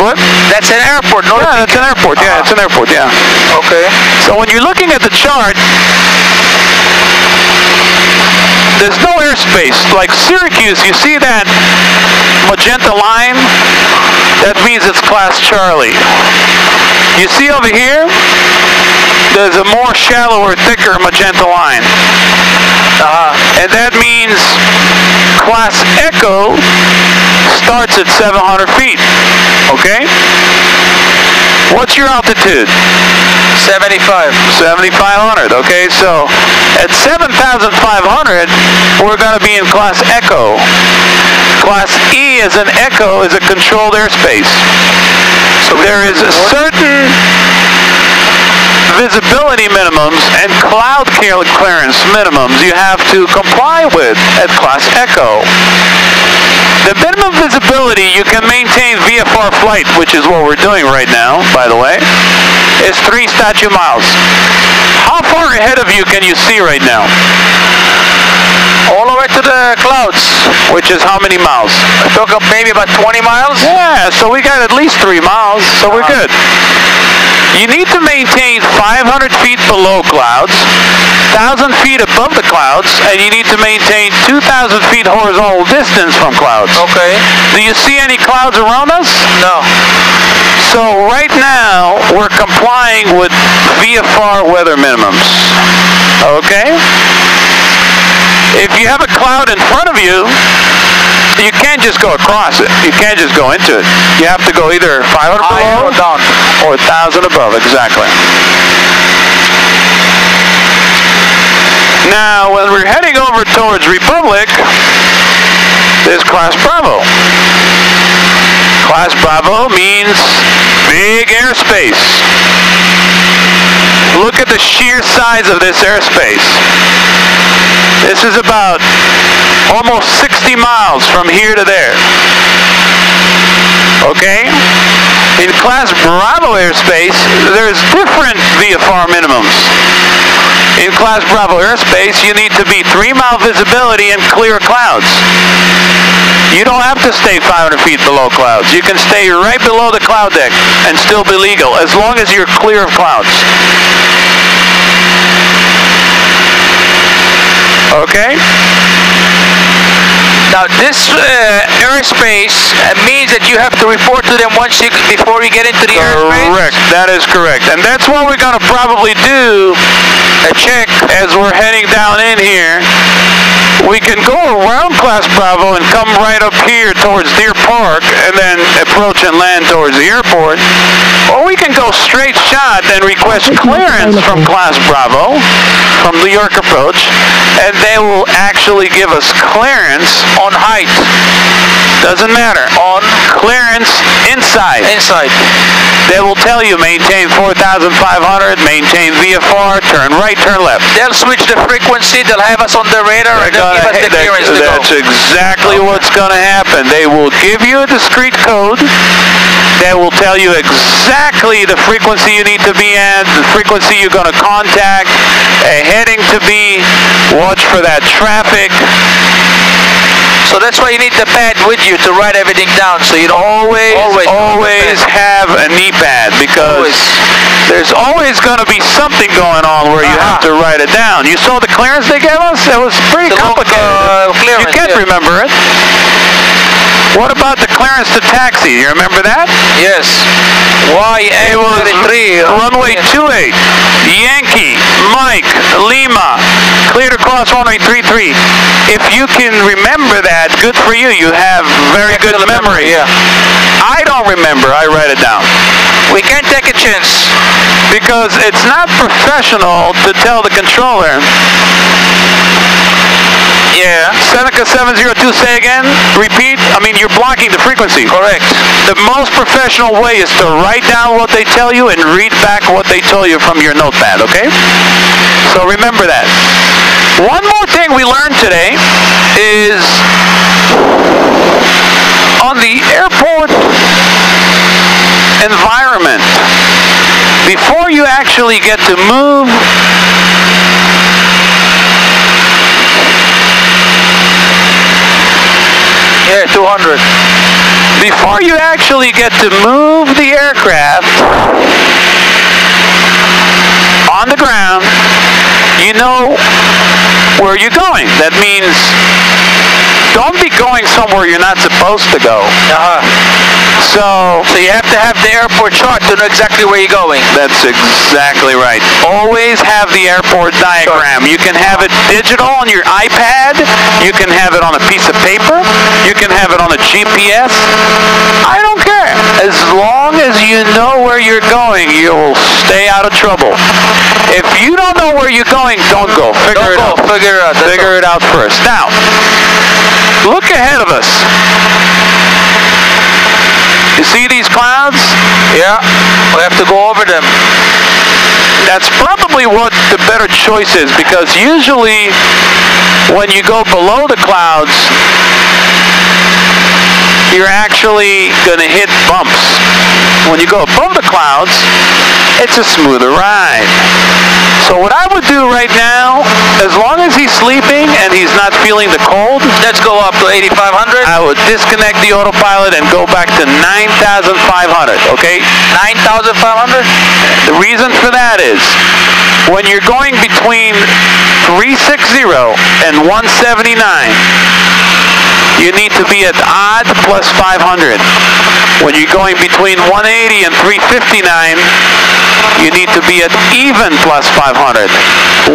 S3: what?
S2: That's an airport, no?
S3: Yeah, that's an airport, yeah, it's an airport, yeah.
S2: Okay.
S3: So when you're looking at the chart, there's no airspace. Like Syracuse, you see that magenta line? That means it's class Charlie. You see over here? There's a more shallower, thicker magenta line. And that means class Echo starts at 700 feet. Okay? What's your altitude?
S2: 75.
S3: 7,500. Okay, so at 7,500, we're going to be in class Echo. Class E as an Echo is a controlled airspace. So there is a certain visibility minimums and cloud clearance minimums you have to comply with at class Echo. The minimum visibility you can maintain VFR flight, which is what we're doing right now, by the way, is 3 statute miles. How far ahead of you can you see right now?
S2: All the way to the clouds.
S3: Which is how many miles?
S2: I took up maybe about 20 miles.
S3: Yeah, so we got at least 3 miles, so we're good. You need to maintain 500 feet below clouds, 1,000 feet above the clouds, and you need to maintain 2,000 feet horizontal distance from clouds.
S2: Okay.
S3: Do you see any clouds around us?
S2: No.
S3: So right now, we're complying with VFR weather minimums. Okay? If you have a cloud in front of you, you can't just go across it. You can't just go into it. You have to go either 500 below
S2: or down,
S3: or 1,000 above. Exactly. Now, when we're heading over towards Republic, there's Class Bravo. Class Bravo means big airspace. Look at the sheer size of this airspace. This is about almost 60 miles from here to there. Okay? In Class Bravo airspace, there's different VFR minimums. In Class Bravo airspace, you need to be 3-mile visibility and clear clouds. You don't have to stay 500 feet below clouds. You can stay right below the cloud deck and still be legal, as long as you're clear of clouds. Okay?
S2: Now this airspace means that you have to report to them before you get into the airspace?
S3: Correct. That is correct. And that's what we're going to probably do.
S2: A check.
S3: As we're heading down in here, we can go around Class Bravo and come right up here towards Deer Park and then approach and land towards the airport. Or we can go straight shot and request clearance from Class Bravo, from New York approach, and they will actually give us clearance
S2: On height.
S3: doesn't matter, on clearance inside.
S2: Inside.
S3: They will tell you maintain 4,500, maintain VFR, turn right, turn left.
S2: They'll switch the frequency, they'll have us on the radar, and they'll give us the clearance to go.
S3: That's exactly what's going to happen. They will give you a discrete code. They will tell you exactly the frequency you need to be at, the frequency you're going to contact, a heading to be, watch for that traffic.
S2: So that's why you need the pad with you to write everything down. So you don't
S3: always have a knee pad, because there's always going to be something going on where you have to write it down. You saw the clearance they gave us? It was pretty complicated. You can't remember it. What about the clearance to taxi? You remember that?
S2: Yes.
S3: It was runway 28, Yankee, Mike, Lima, cleared across runway 33. If you can remember that, good for you. You have very good memory.
S2: Yeah.
S3: I don't remember. I write it down.
S2: We can't take a chance.
S3: Because it's not professional to tell the controller.
S2: Yeah.
S3: Seneca 702, say again. Repeat. I mean, you're blocking the frequency.
S2: Correct.
S3: The most professional way is to write down what they tell you and read back what they told you from your notepad, okay? So remember that. One more thing we learned today is on the airport environment, before you actually get to move
S2: Yeah, 200.
S3: Before you actually get to move the aircraft on the ground, you know where you're going. That means don't be going somewhere you're not supposed to go. So
S2: you have to have the airport chart to know exactly where you're going.
S3: That's exactly right. Always have the airport diagram. You can have it digital on your iPad. You can have it on a piece of paper. You can have it on a GPS. I don't care. As long as you know where you're going, you will stay out of trouble. If you don't know where you're going, don't go. Figure it out first. Now, look ahead of us. You see these clouds?
S2: Yeah, we have to go over them.
S3: That's probably what the better choice is, because usually when you go below the clouds, you're actually going to hit bumps. When you go above the clouds, it's a smoother ride. So what I would do right now, as long as he's sleeping and he's not feeling the cold,
S2: let's go up to 8,500.
S3: I would disconnect the autopilot and go back to 9,500, okay?
S2: 9,500?
S3: The reason for that is, when you're going between 360 and 179, you need to be at odd plus 500. When you're going between 180 and 359, you need to be at even plus 500.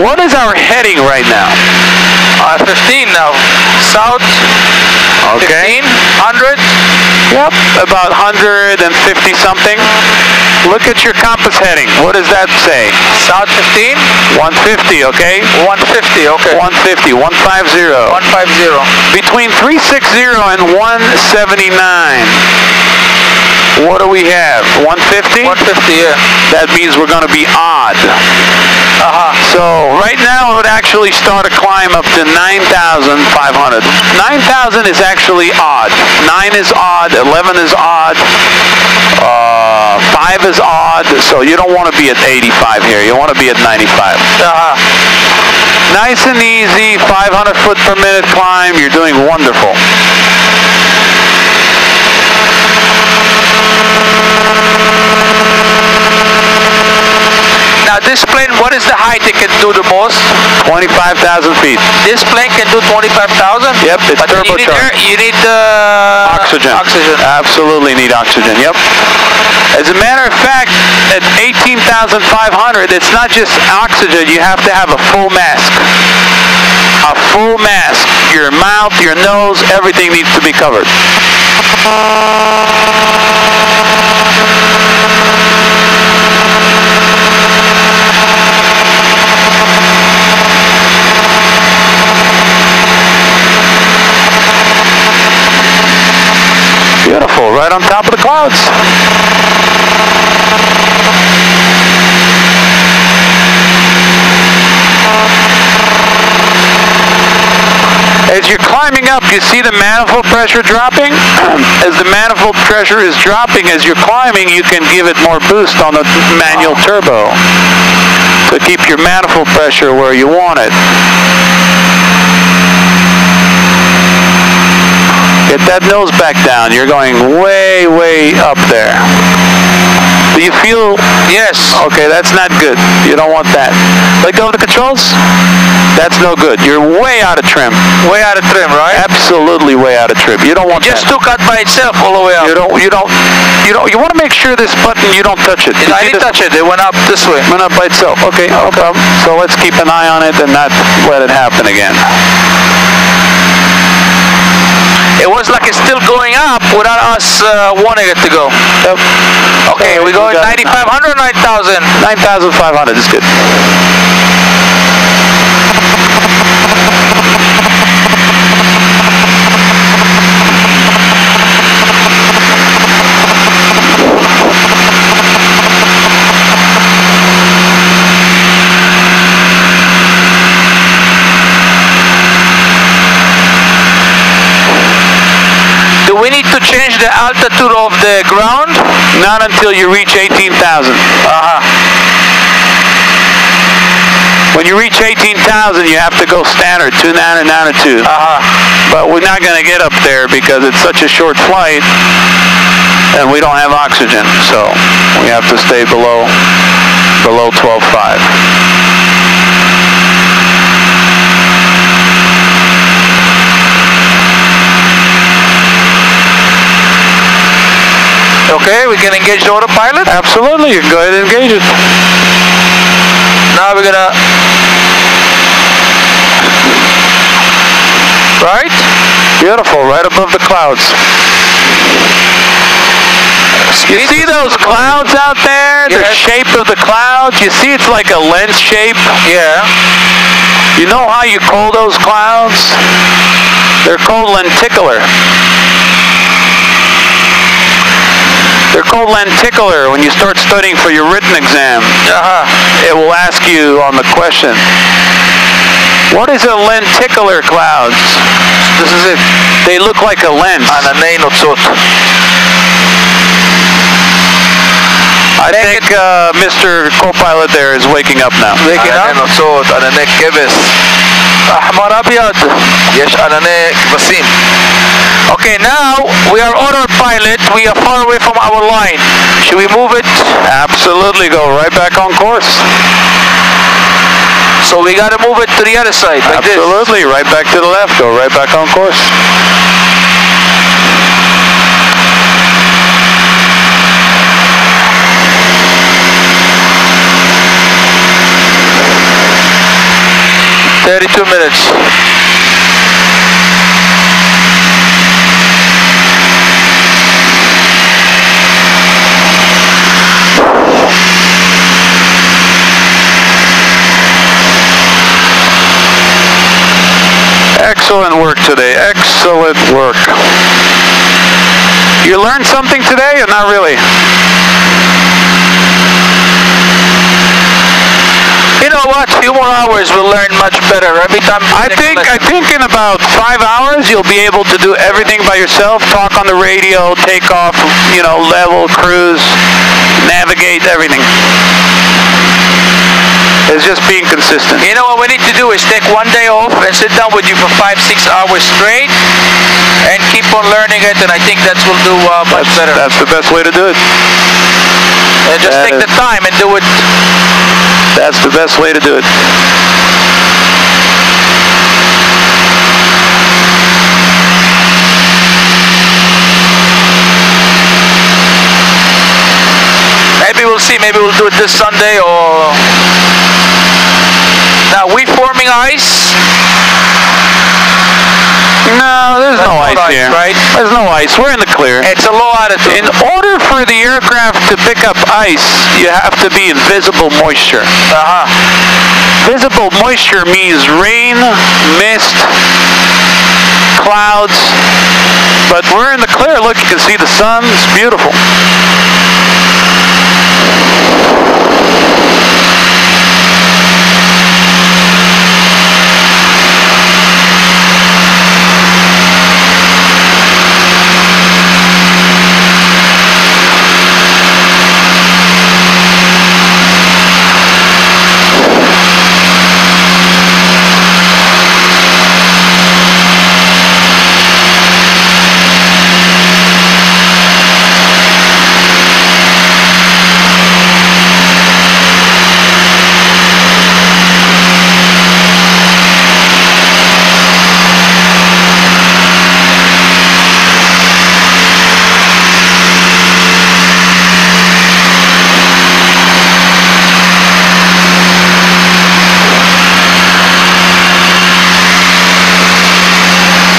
S3: What is our heading right now?
S2: 15 now. South.
S3: Okay.
S2: 100.
S3: Yep, about 150 something. Look at your compass heading. What does that say?
S2: South 15.
S3: 150, okay?
S2: 150, okay.
S3: 150, 150.
S2: 150.
S3: Between 360 and 179. What do we have? 150?
S2: 150, yeah.
S3: That means we're going to be odd. So right now it would actually start a climb up to 9,500. 9,000 is actually odd. 9 is odd. 11 is odd. 5 is odd. So you don't want to be at 85 here. You want to be at 95. Nice and easy. 500 foot per minute climb. You're doing wonderful.
S2: Now this plane, what is the height it can do the most?
S3: 25,000 feet.
S2: This plane can do 25,000?
S3: Yep, it's turbocharged.
S2: You need the
S3: oxygen.
S2: Oxygen.
S3: Absolutely need oxygen, yep. As a matter of fact, at 18,500, it's not just oxygen, you have to have a full mask. A full mask. Your mouth, your nose, everything needs to be covered. Beautiful, right on top of the clouds. As you're climbing up, you see the manifold pressure dropping? As the manifold pressure is dropping, as you're climbing, you can give it more boost on the manual turbo to keep your manifold pressure where you want it. Get that nose back down. You're going way, way up there. Do you feel? Yes. Okay, that's not good. You don't want that. Let go of the controls. That's no good. You're way out of trim.
S2: Way out of trim, right?
S3: Absolutely way out of trim. You don't want that.
S2: Just took out by itself all the way up.
S3: You want to make sure this button, you don't touch it.
S2: I didn't touch it. It went up this way.
S3: Went up by itself. Okay, no problem. So let's keep an eye on it and not let it happen again.
S2: It was like it's still going up without us wanting it to go.
S3: Yep.
S2: Okay, we go 9,500 or 9,000?
S3: 9,500 is good.
S2: Do we need to change the altitude of the ground?
S3: Not until you reach 18,000. When you reach 18,000, you have to go standard, 2,992. But we're not going to get up there because it's such a short flight and we don't have oxygen. So we have to stay below 12.5.
S2: Okay, we can engage the autopilot?
S3: Absolutely, you can go ahead and engage it.
S2: Now we're gonna... Right?
S3: Beautiful, right above the clouds. You see those clouds out there?
S2: Yes.
S3: The shape of the clouds? You see it's like a lens shape?
S2: Yeah.
S3: You know how you call those clouds? They're called lenticular. They're called lenticular when you start studying for your written exam. It will ask you on the question, what is a lenticular clouds? This is it. They look like a lens. I think Mr. Co-Pilot there is waking up now.
S2: Waking up? Okay, now we are autopilot. We are far away from our line. Should we move it?
S3: Absolutely, go right back on course.
S2: So we got to move it to the other side, like
S3: Absolutely, right back to the left. Go right back on course.
S2: this. 32 minutes.
S3: Excellent work today. Excellent work. You learned something today or not really?
S2: You know what? Few more hours we'll learn much better. Every time.
S3: I think in about 5 hours you'll be able to do everything by yourself. Talk on the radio, take off, level, cruise, navigate, everything. It's just being consistent.
S2: You know what we need to do is take one day off and sit down with you for 5-6 hours straight and keep on learning it, and I think that will do much better.
S3: That's the best way to do it.
S2: And just take the time and do it.
S3: That's the best way to do it.
S2: maybe we'll do it this Sunday or... Now, we forming ice?
S3: No, there's no ice here.
S2: Right?
S3: There's no ice. We're in the clear.
S2: It's a low altitude.
S3: In order for the aircraft to pick up ice, you have to be in visible moisture. Visible moisture means rain, mist, clouds. But we're in the clear. Look, you can see the sun. It's beautiful.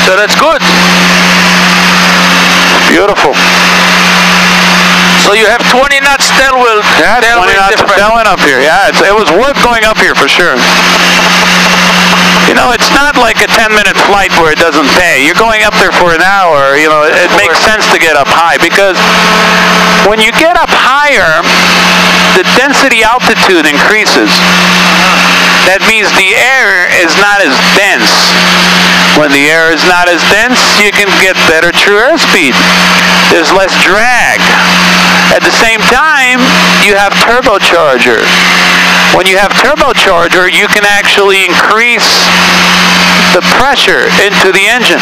S2: So that's good.
S3: Beautiful.
S2: So you have 20 knots tailwind.
S3: Yeah, 20 knots of tailwind up here. Yeah, it was worth going up here for sure. You know, it's not like a 10-minute flight where it doesn't pay. You're going up there for an hour. You know, it makes sense to get up high because when you get up higher, the density altitude increases. That means the air is not as dense. When the air is not as dense, you can get better true airspeed. There's less drag. At the same time, you have turbocharger. When you have turbocharger, you can actually increase the pressure into the engine.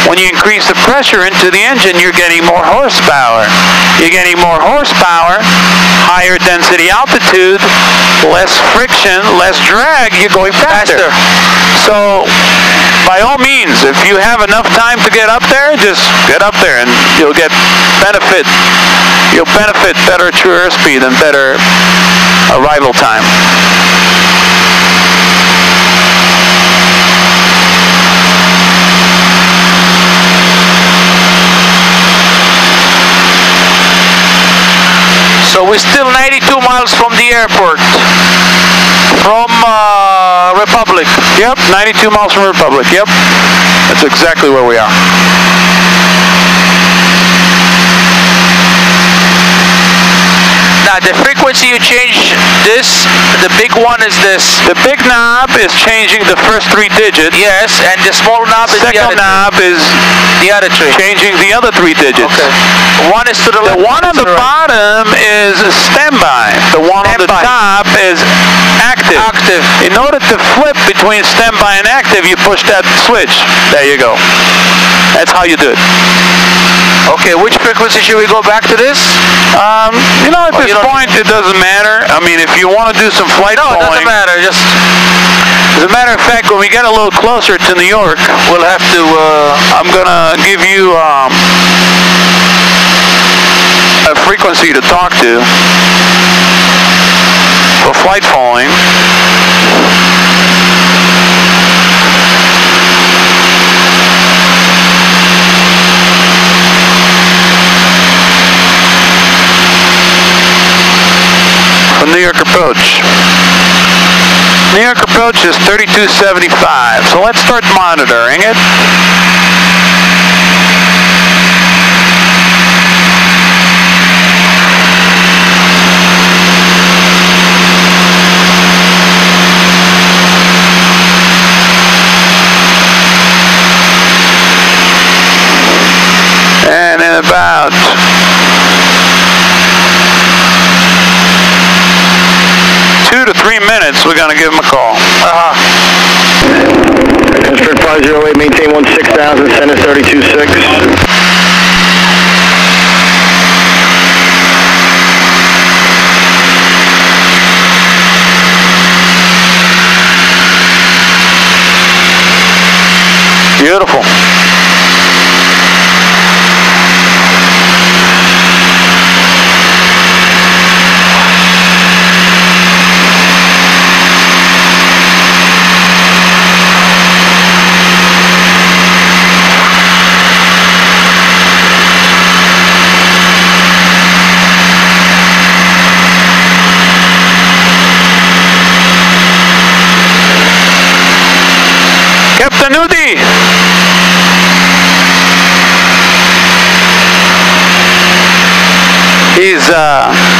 S3: When you increase the pressure into the engine, you're getting more horsepower. You're getting more horsepower, higher density altitude, less friction, less drag, you're going faster. So, by all means, if you have enough time to get up there, just get up there and you'll get benefit. You'll benefit better true airspeed and better arrival time.
S2: So we're still 92 miles from the airport. From Republic.
S3: Yep, 92 miles from Republic. Yep, that's exactly where we are.
S2: Now the frequency you change this, the big one is this.
S3: The big knob is changing the first 3 digits.
S2: Yes, and the small knob is
S3: Second knob is
S2: the other 3.
S3: Changing the other 3 digits.
S2: Okay. One is to the left.
S3: The one on the bottom is standby. The one on the top is active.
S2: Active.
S3: In order to flip between standby and active, you push that switch. There you go. That's how you do it.
S2: Okay, which frequency should we go back to this?
S3: You know, at this point, it doesn't matter. I mean, if you want to do some flight
S2: No, it
S3: polling,
S2: doesn't matter. Just
S3: as a matter of fact, when we get a little closer to New York,
S2: we'll have to.
S3: I'm gonna give you a frequency to talk to for flight polling. From New York approach. New York approach is 3275. So let's start monitoring it. And in about 2 to 3 minutes, we're going to give him a call.
S4: Ksyr-Kfrg 508, maintain 16,000, send us 32.6.
S3: Beautiful. He's,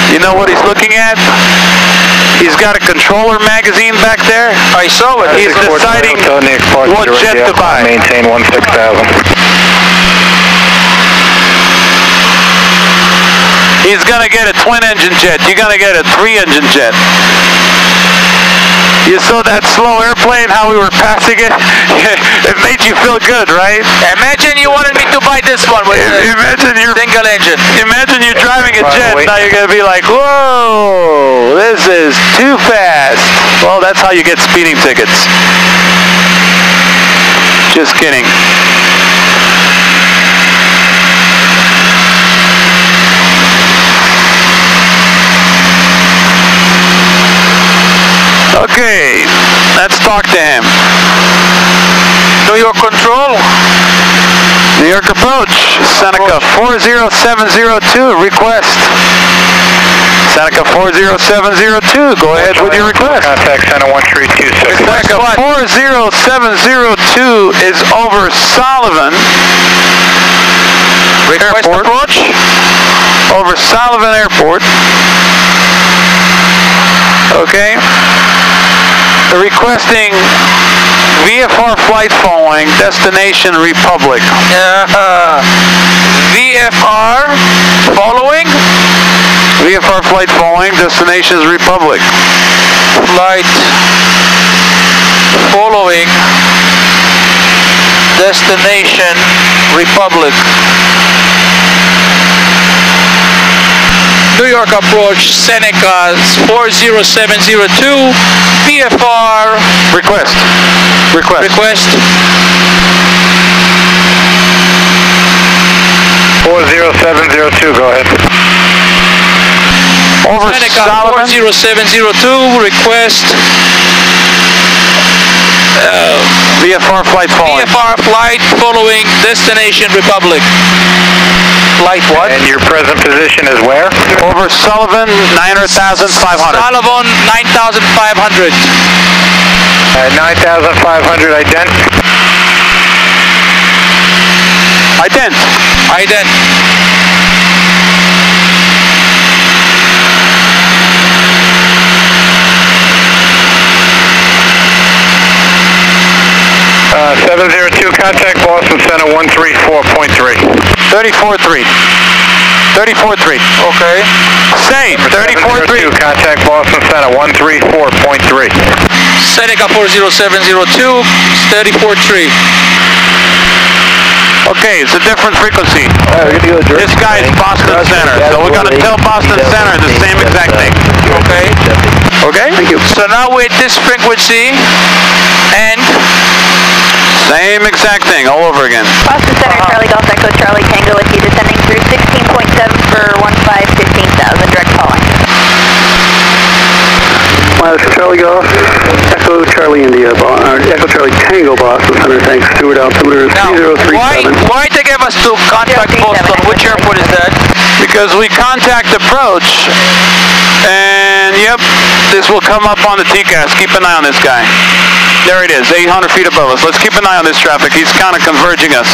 S3: you know what he's looking at? He's got a controller magazine back there.
S2: I saw it.
S3: He's deciding what jet to buy.
S4: Maintain 16,000.
S3: He's gonna get a twin-engine jet. You're gonna get a three-engine jet. You saw that slow airplane, how we were passing it? It made you feel good, right?
S2: Imagine you wanted me to buy this one with
S3: Imagine you're
S2: single engine.
S3: Imagine you're driving a jet, now you're gonna be like, whoa, this is too fast. Well, that's how you get speeding tickets. Just kidding. Okay, let's talk to him.
S2: New York control.
S3: New York approach, Seneca 40702, request. Seneca 40702, go ahead with your request.
S4: Contact Center 1326.
S3: Seneca 40702 is over Sullivan
S2: Request
S3: Airport.
S2: approach.
S3: Over Sullivan Airport. Okay. Requesting VFR flight following, destination Republic.
S2: VFR following.
S3: VFR flight following, destination is Republic.
S2: Flight following. Destination Republic. New York approach, Seneca 40702, VFR
S3: Request.
S2: request.
S4: 40702, go ahead.
S3: Over
S2: Seneca
S3: Sullivan.
S2: 40702, request
S3: VFR flight following.
S2: VFR flight following, destination Republic. Flight what?
S4: And your present position is where?
S3: Over Sullivan, 900,500.
S2: Sullivan 9,500.
S4: 9,500, ident.
S2: Ident.
S4: 702, contact Boston Center 134.3.
S3: 34.3. 34.3.
S2: Okay.
S3: Same, 34.3.
S4: 702, contact Boston Center 134.3.
S2: Seneca 40702, 34.3.
S3: Okay, it's a different frequency. This guy is Boston Center, so we're going to tell Boston Center the same exact thing.
S2: Okay.
S3: Okay?
S2: Thank you. So now with this frequency and
S3: same exact thing all over again.
S8: Boston Center, Charlie Golf Echo, Charlie Tango with you, descending through 16.7 for 15,000, direct calling.
S9: Miles Charlie Golf, Echo Charlie India, Echo Charlie Tango, Boston Center, thanks. Stewart altimeter is
S2: now,
S9: 3037.
S2: why they gave us to contact Boston? Which airport is that?
S3: Because we contact approach, and yep, this will come up on the TCAS. Keep an eye on this guy. There it is, 800 feet above us. Let's keep an eye on this traffic. He's kind of converging us.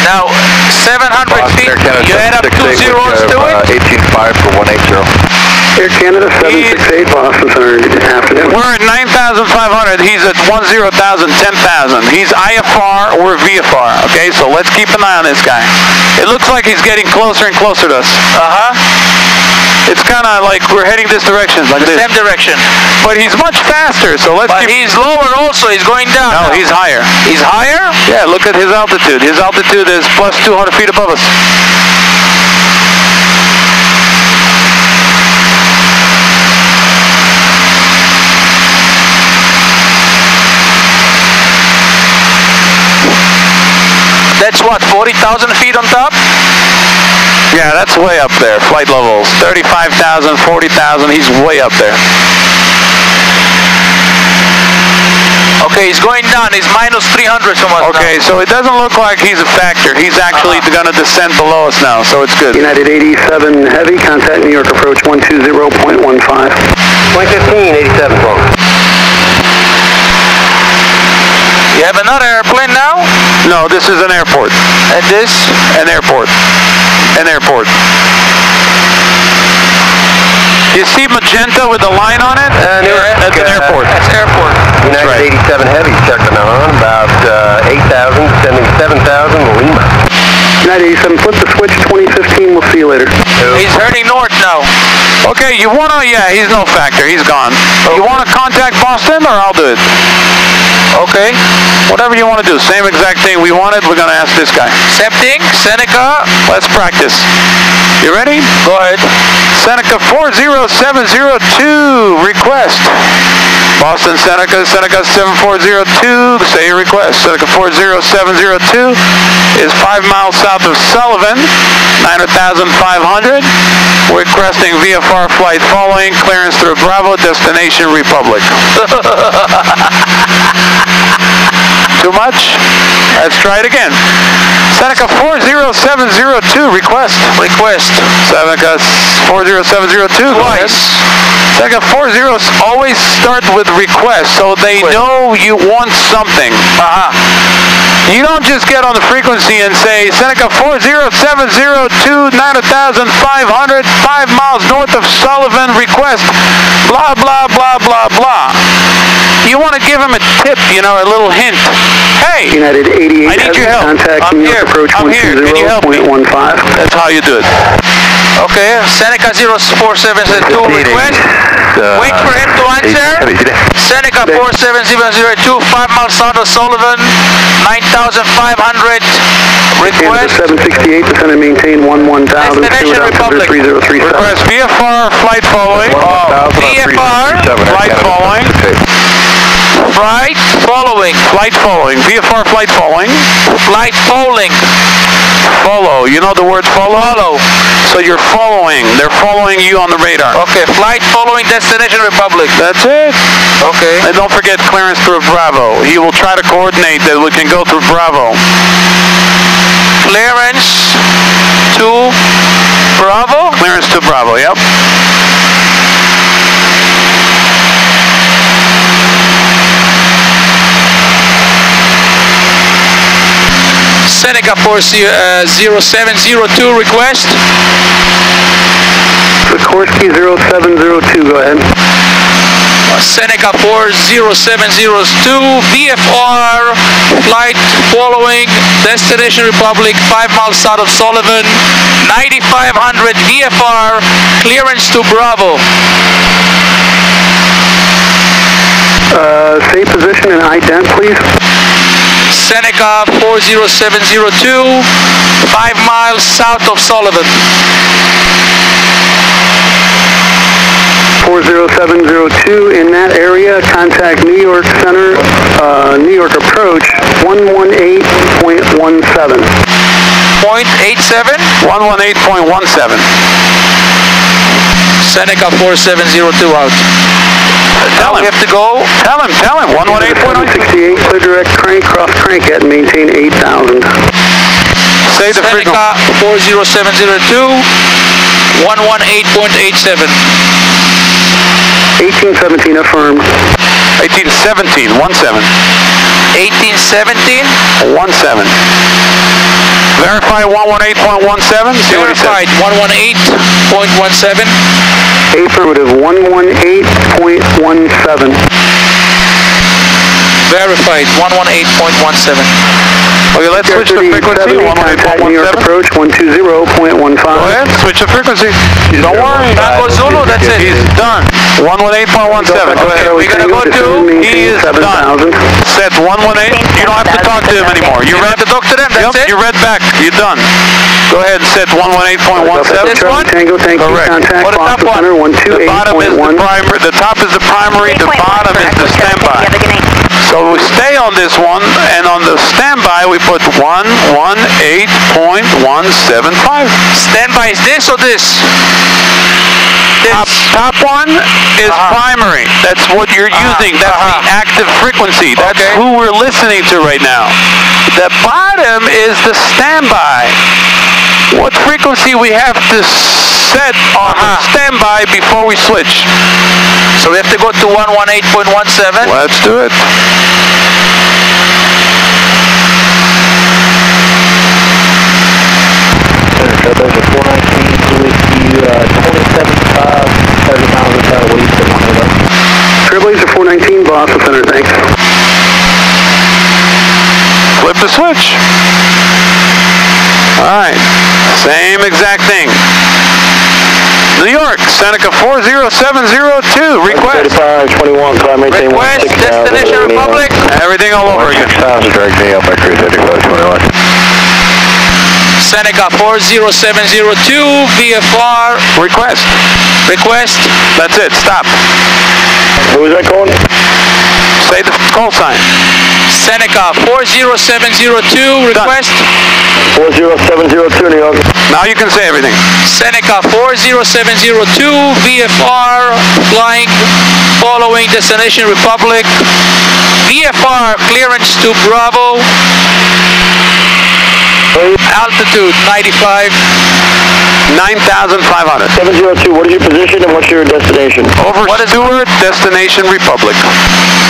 S2: Now, 700 feet, you add up 2 zeros to it?
S4: 18.5 for 180.
S9: Air Canada 768, Boston Center, good afternoon.
S3: We're at 9,500. He's at 10,000, 10,000. He's IFR or VFR. Okay, so let's keep an eye on this guy. It looks like he's getting closer and closer to us. It's kind of like we're heading this direction, like this.
S2: Same direction.
S3: But he's much faster, so let's
S2: But
S3: keep...
S2: he's lower also, he's going down.
S3: No,
S2: now.
S3: he's higher.
S2: He's higher?
S3: Yeah, look at his altitude. His altitude is plus 200 feet above us.
S2: That's what, 40,000 feet on top?
S3: Yeah, that's way up there. Flight levels, 35,000, 40,000. He's way up there.
S2: Okay, he's going down. He's minus 300 from us
S3: Okay,
S2: now.
S3: so it doesn't look like he's a factor. He's actually going to descend below us now, so it's good.
S9: United 87 Heavy, contact New York approach 120.15.
S6: 2015, 87 wrong.
S2: You have another airplane now?
S3: No, this is an airport.
S2: And this?
S3: An airport. An airport. You see magenta with the line on it? That's an airport.
S2: That's airport.
S6: United
S3: right.
S6: 87 Heavy checking on about 8,000, sending 7,000 Lima.
S9: United 87, flip the switch 2015, we'll see you later.
S2: He's heading north now.
S3: Okay, you wanna, yeah, he's no factor, he's gone. You wanna contact Boston or I'll do it?
S2: Okay.
S3: Whatever you wanna do, same exact thing we wanted, we're gonna ask this guy.
S2: Same thing, Seneca.
S3: Let's practice. You ready?
S2: Go ahead.
S3: Seneca 40702, request. Boston, Seneca 7402, say your request. Seneca 40702 is 5 miles south of Sullivan, 9,500. Requesting VFR flight following, clearance through Bravo, destination Republic. Too much? Let's try it again. Seneca 40702, request.
S2: Request.
S3: Seneca 40702,
S2: Twice.
S3: Seneca 40 always start with request, so they know you want something. You don't just get on the frequency and say, Seneca 40702, 9,500, 5 miles north of Sullivan, request, blah, blah, blah, blah, blah. You want to give him a tip, you know, a little hint. Hey,
S9: United 88
S3: I need your help.
S9: contact
S3: I'm
S9: New
S3: here.
S9: York approach
S3: I'm here. Can you help me?
S9: 120.15.
S3: That's how you do it.
S2: Okay, Seneca 04702, request. Wait for him to answer. Seneca 47002, 5 miles south of Sullivan, 9,500, request.
S9: 768, descend and maintain 11,000.
S2: Destination Republic.
S9: 3037.
S3: Request VFR flight following.
S2: VFR,
S3: Flight following.
S2: flight following.
S3: Flight following. VFR flight following.
S2: Flight following.
S3: Follow. You know the word follow?
S2: Follow.
S3: So you're following. They're following you on the radar.
S2: Okay, flight following destination Republic.
S3: That's it.
S2: Okay.
S3: And don't forget clearance through Bravo. He will try to coordinate that we can go through Bravo.
S2: Clearance to Bravo.
S3: Clearance to Bravo, yep.
S2: Seneca 40702, request.
S9: Sikorsky 0702, go ahead.
S2: Seneca 40702, VFR, flight following, destination Republic, 5 miles south of Sullivan, 9,500 VFR, clearance to Bravo.
S9: Say position and ident, please.
S2: Seneca 40702, 5 miles south of Sullivan.
S9: 40702 in that area, contact New York Center, New York approach 118.17.
S2: 0.87?
S3: 118.17.
S2: Seneca 4702 out.
S3: Tell him.
S2: We have to go.
S3: Tell him. 118.17.
S9: 768, clear direct crank, cross crank at and maintain 8,000.
S3: Say the frequency.
S2: Seneca 40702, 118.87.
S9: 1817 affirmed.
S3: 1817, 17.
S2: 1817.
S3: 17. Verify 118.17. See what he says.
S2: Verified 118.17.
S9: Affirmative 118.17.
S2: Verified 118.17.
S3: Okay, let's switch the frequency.
S9: Contact New York
S3: 118.17.
S9: approach 120.15.
S3: Go ahead, switch the frequency. Don't worry.
S2: Tango Zulu, that's it.
S3: He's done. 118.17. Go ahead.
S2: We're gonna go to.
S3: He is done. Set 118. You don't have to talk to him anymore. You
S2: You
S3: read
S2: have to talk to them, that's
S3: Yep,
S2: it?
S3: you read back. You're done. Go ahead and set 118.17.
S2: This one?
S9: Tango, thank you.
S3: Correct.
S9: Contact
S2: What is that
S9: Boston
S2: one?
S9: Center
S3: The bottom is the
S9: 128.1.
S3: primary. The top is the primary. The bottom is the standby. So we stay on this one, and on the standby we put 118.175.
S2: Standby is this or this?
S3: Top one is primary. That's what you're using. That's the active frequency. That's who we're listening to right now. The bottom is the standby. What frequency we have to set on standby before we switch?
S2: So we have to go to 118.17.
S3: Let's do it.
S4: There's a 419 with you, 27.5, 30 miles outside of Williams at 180.
S9: Trailblazer 419, Boston Center, thanks.
S3: Flip the switch. Alright, same exact thing. New York, Seneca 40702, request.
S4: 3521, climb maintain
S2: Request, destination Republic.
S3: Everything all over again.
S6: 6,000, drag me up by cruise 3521.
S2: Seneca 40702, VFR.
S3: Request.
S2: Request.
S3: That's it, stop.
S6: Who is that calling?
S3: Say the call sign.
S2: Seneca 40702, request.
S6: 40702, New York.
S3: Now you can say everything.
S2: Seneca 40702, VFR, flying, following destination Republic. VFR, clearance to Bravo. Altitude 95.
S3: 9,500.
S6: 702, what is your position and what's your destination?
S3: Over Stewart, destination Republic.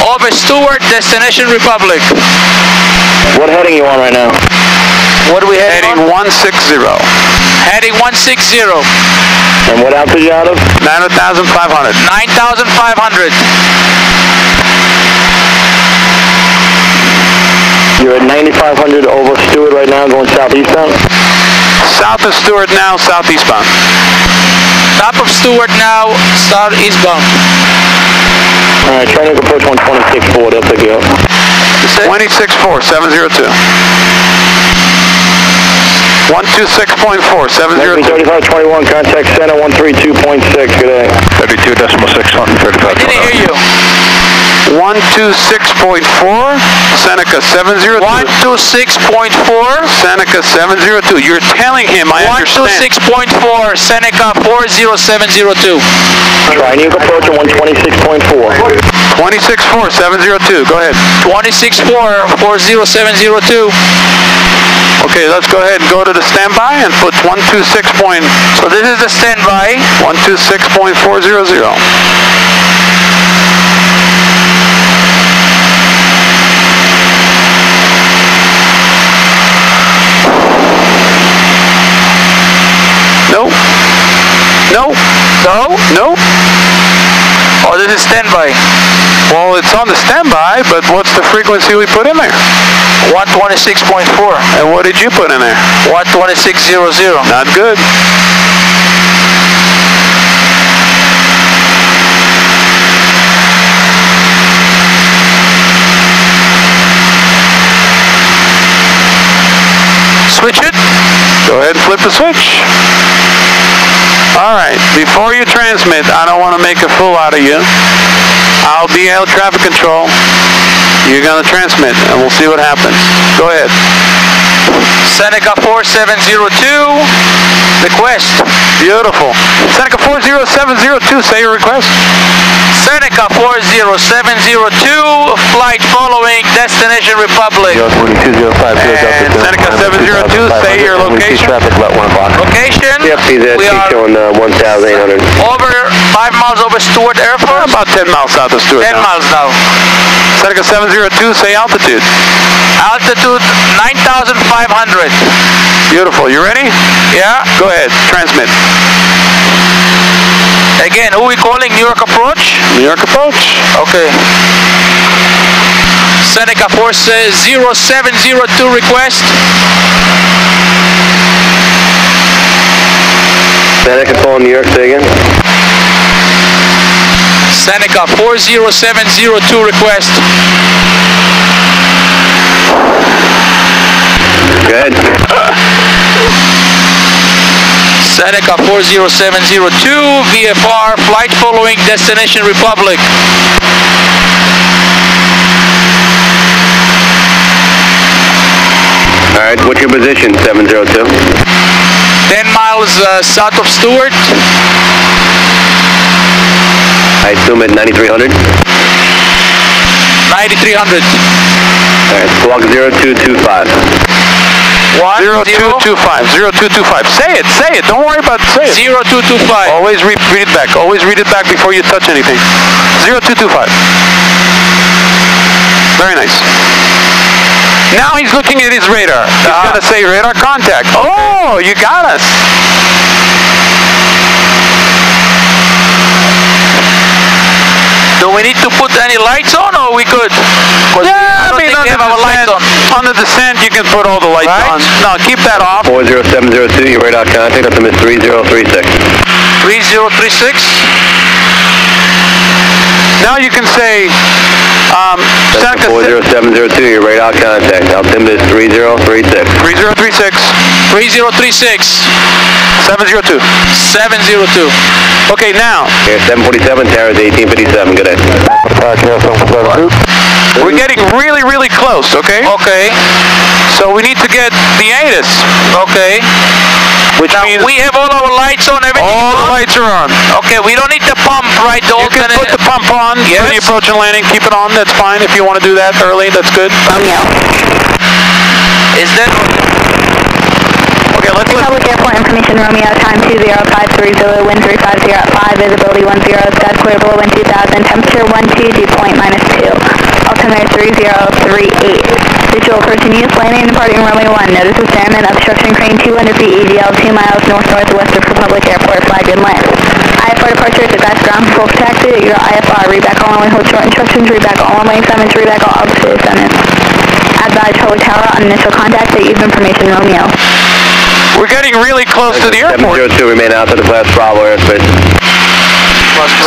S2: Over Stewart, destination Republic.
S6: What heading are you on right now?
S2: What are we heading
S3: Heading
S2: on?
S3: 160.
S2: Heading 160.
S6: And what altitude out of?
S3: 9,500.
S2: 9,500.
S6: You're at 9,500 over Stewart right now, going southeastbound?
S3: South of Stewart now, southeastbound.
S2: Top of Stewart now, southeastbound.
S6: Alright, try to approach 126.4, they'll pick you up.
S3: 26.4, 702. 126.4, 702.
S6: 3521, contact center 132.6, good day. 32.6, 135.
S2: Didn't hear you.
S3: 126.4, Seneca 702.
S2: 126.4.
S3: Seneca 702. You're telling him, I understand.
S2: 126.4, Seneca 40702.
S6: Try new approach at 126.4.
S3: 26.4, 702. Go ahead.
S2: 26.4, 40702.
S3: Okay, let's go ahead and go to the standby and put 126.
S2: So this is the standby.
S3: 126.400. No. No.
S2: No?
S3: No.
S2: Oh, this is standby.
S3: Well, it's on the standby, but what's the frequency we put in there?
S2: 126.4.
S3: And what did you put in there?
S2: 126.00.
S3: Not good.
S2: Switch it.
S3: Go ahead and flip the switch. Alright, before you transmit, I don't want to make a fool out of you. I'll be air traffic control. You're going to transmit, and we'll see what happens. Go ahead.
S2: Seneca 4702, request.
S3: Beautiful. Seneca 40702, say your request.
S2: Seneca 40702, flight following destination Republic.
S6: 4205.
S3: And Seneca 702, say your location.
S6: Traffic about 1 o'clock.
S2: Location,
S6: Yep,
S2: we are
S6: showing 1,800.
S2: over 5 miles over Stewart Air Force.
S3: About 10 miles south of Stewart
S2: 10
S3: now.
S2: miles now.
S3: Seneca 702, say altitude.
S2: Altitude 9,500.
S3: Beautiful. You ready?
S2: Yeah.
S3: Go ahead. Transmit.
S2: Again, who we calling? New York approach?
S3: New York approach.
S2: Okay. Seneca 40702 request.
S6: Seneca calling New York, say again.
S2: Seneca 40702 request.
S6: Go ahead.
S2: Seneca 40702, VFR, flight following destination Republic.
S6: Alright, what's your position, 702?
S2: 10 miles south of Stewart.
S6: I assume at 9300.
S2: 9300.
S6: Alright, squawk 0225.
S2: What?
S3: 0225. 0225. Say it. Don't worry about it. Say it.
S2: 0225.
S3: Always read it back. Always read it back before you touch anything. 0225. Very nice. Now he's looking at his radar. He's going to say radar contact. Oh, you got us.
S2: Do we need to put any lights on, or we good?
S3: Yeah, I mean,
S2: we have our lights on.
S3: On the descent, you can put all the lights on. No, keep that off.
S6: 40702, your radar contact up to Miss 3036.
S2: 3036.
S3: Now you can say, Seneca
S6: 40702, your radar contact. Altimeter is 3036.
S3: 3036.
S2: 3036.
S3: 702.
S2: 702.
S3: Okay, now.
S6: Here, 747, Tara's 1857. Good day.
S3: We're getting really, really close, okay?
S2: Okay.
S3: So we need to get the ATIS.
S2: Okay.
S3: Which
S2: Now
S3: means
S2: we have all our lights on, everything.
S3: all the lights are on.
S2: Okay, we don't need the pump, right?
S3: You can put the pump on
S2: Yes.
S3: when you approach and landing. Keep it on. That's fine. If you want to do that early, that's good.
S5: Romeo.
S2: Is that...
S3: Okay, let's
S5: Public Airport information, Romeo, time 20530, wind 350 at 5, visibility 10, skies clear below wind 2000, temperature 12, dew point -2, altimeter 3038. Visual continuous landing and departing runway 1, notice of salmon, obstruction crane 200 feet, EGL 2 miles north-northwest of Republic Airport, flagged and land. IFR departure to glass ground control taxi, your IFR, read back all runway, hold short instructions, read back all runway assignments, read back all altitude assignments. Advise Charlie Tower on initial contact, that use information, Romeo.
S3: We're getting really close to the airport.
S6: 702, remain outside the class Bravo airspace.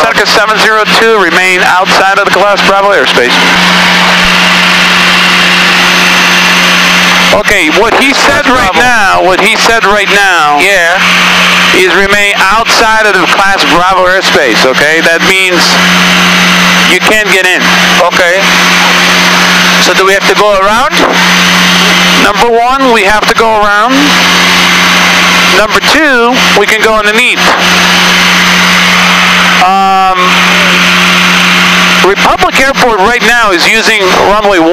S3: Seneca 702, remain outside of the class Bravo airspace. Okay, what he said right now,
S2: Yeah.
S3: is remain outside of the class Bravo airspace, okay? That means you can't get in.
S2: Okay. So do we have to go around?
S3: Number one, we have to go around. Number two, we can go underneath. Republic Airport right now is using runway 1.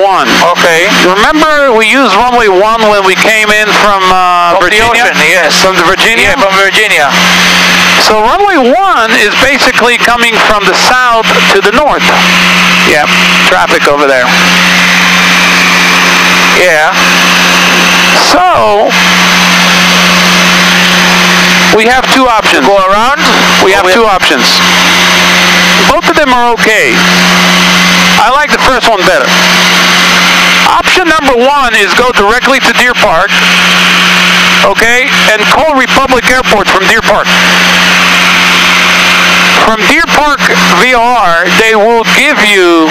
S2: Okay.
S3: Remember we used runway 1 when we came in from Virginia?
S2: The ocean, yes.
S3: From the Virginia?
S2: Yeah, from Virginia.
S3: So runway 1 is basically coming from the south to the north. Yep, traffic over there.
S2: Yeah.
S3: So, we have two options.
S2: Go around?
S3: We have two options. Both of them are okay. I like the first one better. Option number one is go directly to Deer Park, okay, and call Republic Airport from Deer Park. From Deer Park VOR, they will give you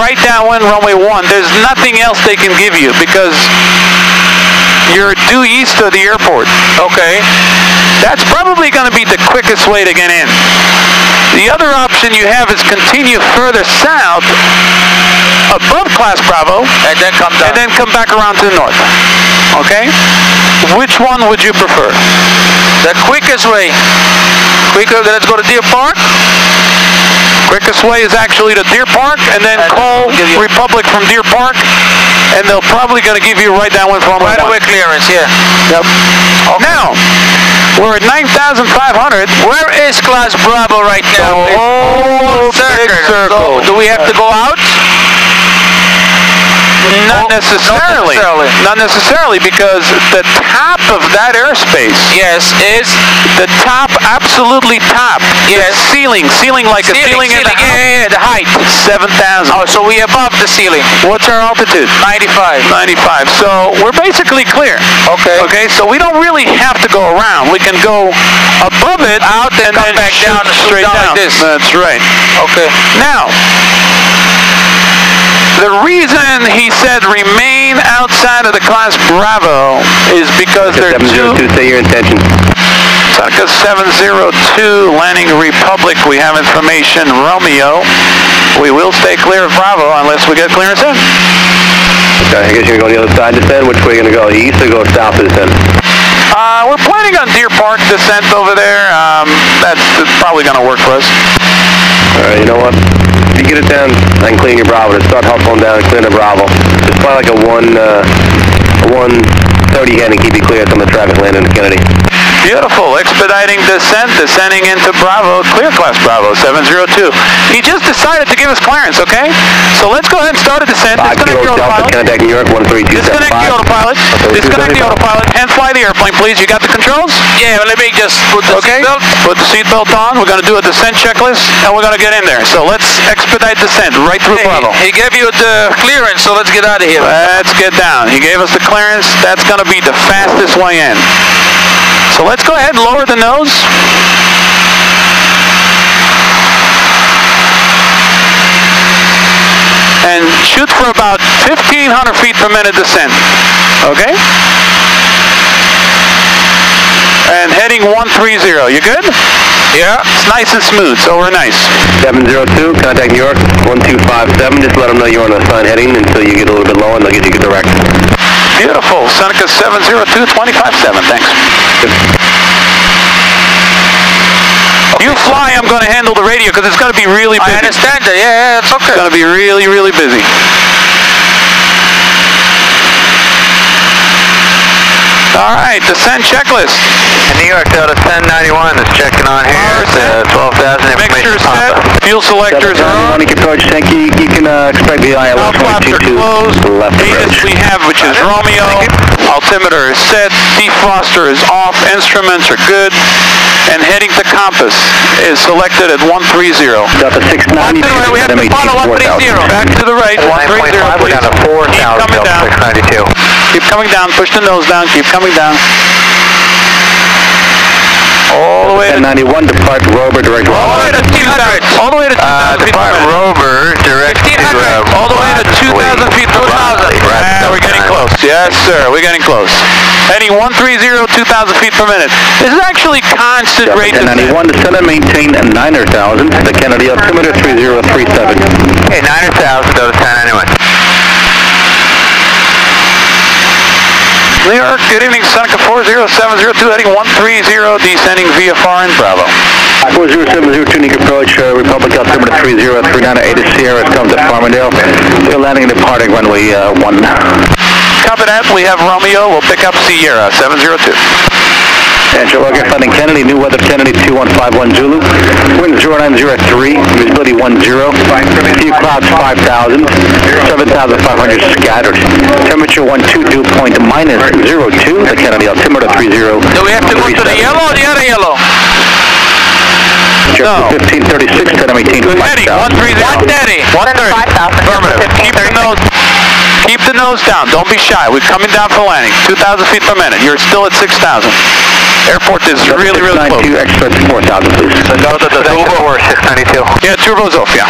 S3: right downwind runway 1. There's nothing else they can give you because you're due east of the airport.
S2: Okay.
S3: That's probably going to be the quickest way to get in. The other option you have is continue further south above Class Bravo
S2: And then come down.
S3: and then come back around to the north. Okay? Which one would you prefer?
S2: The quickest way. Let's go to Deer Park.
S3: Quickest way is actually to Deer Park and then call Republic from Deer Park and they're probably going to give you right downwind from
S2: Right away clearance, yeah.
S3: Yep. Okay. Now, we're at 9,500.
S2: Where is Class Bravo right now?
S3: Oh, big circle.
S2: So, do we have to go out?
S3: Not necessarily. Not necessarily, because the top of that airspace,
S2: Yes, is
S3: the top, absolutely top,
S2: Yes.
S3: the ceiling like a ceiling in the house,
S2: yeah, the height.
S3: 7,000.
S2: Oh, so we above the ceiling.
S3: What's our altitude?
S2: 95.
S3: 95. So we're basically clear.
S2: Okay.
S3: Okay, so we don't really have to go around. We can go above it,
S2: Out and come
S3: then
S2: back
S3: shoot
S2: down and shoot
S3: straight
S2: down
S3: down.
S2: like this.
S3: That's right.
S2: Okay.
S3: Now, the reason he said remain outside of the Class Bravo is because they're
S6: 702, say your intention.
S3: Seneca 702, landing Republic. We have information, Romeo. We will stay clear of Bravo unless we get clearance in.
S6: Okay, I guess you're going to go the other side descend. Which way are you going to go? East or go south to descend?
S3: We're planning on Deer Park descent over there. That's probably going to work for us.
S6: Alright, you know what? If you get it down and clean your Bravo, just start hustling down and clean the Bravo. Just fly like a 130 head and keep you clear from the traffic landing to Kennedy.
S3: Beautiful. Expediting descent, descending into Bravo, clear class Bravo, 702. He just decided to give us clearance, okay? So let's go ahead and start a descent. Disconnect the autopilot.
S6: Contact New York, 13275.
S3: Disconnect the autopilot. Disconnect the autopilot. And fly the airplane, please. You got the controls?
S2: Yeah, let me just put the seatbelt.
S3: Put the seatbelt on. We're going to do a descent checklist, and we're going to get in there. So let's expedite descent right through Bravo.
S2: He gave you the clearance, so let's get out of here.
S3: Let's get down. He gave us the clearance. That's going to be the fastest way in. So let's go ahead and lower the nose. And shoot for about 1,500 feet per minute descent. Okay? And heading 130. You good? Yeah. It's nice and smooth, so we're nice.
S6: 702, contact New York, 1257. Just let them know you're on a assigned heading until you get a little bit lower and they'll get you direct.
S3: Beautiful. Seneca 702, 257. Thanks. You fly, I'm going to handle the radio because it's going to be really busy.
S2: I understand that. Yeah, it's okay.
S3: It's going to be really, really busy. All right, descent checklist.
S6: New York, Delta 1091 is checking on here. It's 12,000 information.
S3: Mixture set. Fuel selectors are on.
S6: You can approach, thank you. You can expect the ILS
S3: 22
S6: closed.
S3: ATIS we have, which is Romeo. Altimeter is set. Defroster is off. Instruments are good. And heading to compass is selected at 130.
S6: Delta 690.
S3: We have to follow 130. Back to the right. 130.
S6: We're down to 4,000.
S3: Keep coming down.
S6: 692.
S3: Keep coming down. Push the nose down. Keep coming down. All the way to
S6: 1091, depart Rover, direct
S3: all the way to 2,000. All the way to 2,000 feet per minute.
S6: Rover, direct
S3: 1,500. All the way to 2,000 feet per minute. We're getting close. Yes, sir. We're getting close. Heading 130, 2,000 feet per minute. This is actually constant rate descent.
S6: 1091, descend and maintain 9,000. The Kennedy altimeter 3037.
S3: Okay, 9,000, go to 1091. New York, good evening, Seneca 40702, heading 130, descending via foreign, Bravo.
S6: 40702, Nick approach, Republic altimeter 3039 Sierra, comes at Farmingdale. We're landing and departing runway 1.
S3: Copy that, we have Romeo, we'll pick up Sierra, 702.
S6: Angel Logan, finding Kennedy, new weather Kennedy 2151 Zulu, wind 0903, visibility 10, few clouds 5,000, 7,500 scattered, temperature 12, dew point minus 02, the Kennedy altimeter 30.
S2: Do we have to go to the yellow or the other yellow?
S3: No.
S6: 1536, 1018, 5,000.
S3: 130. 130.
S8: 5,000.
S3: Affirmative. Keep the nose down. Don't be shy. We're coming down for landing. 2,000 feet per minute. You're still at 6,000. Airport is really, really close.
S6: 692, expert 4,000, please.
S3: So go to the turbo or 692? Yeah, turbo's off, yeah.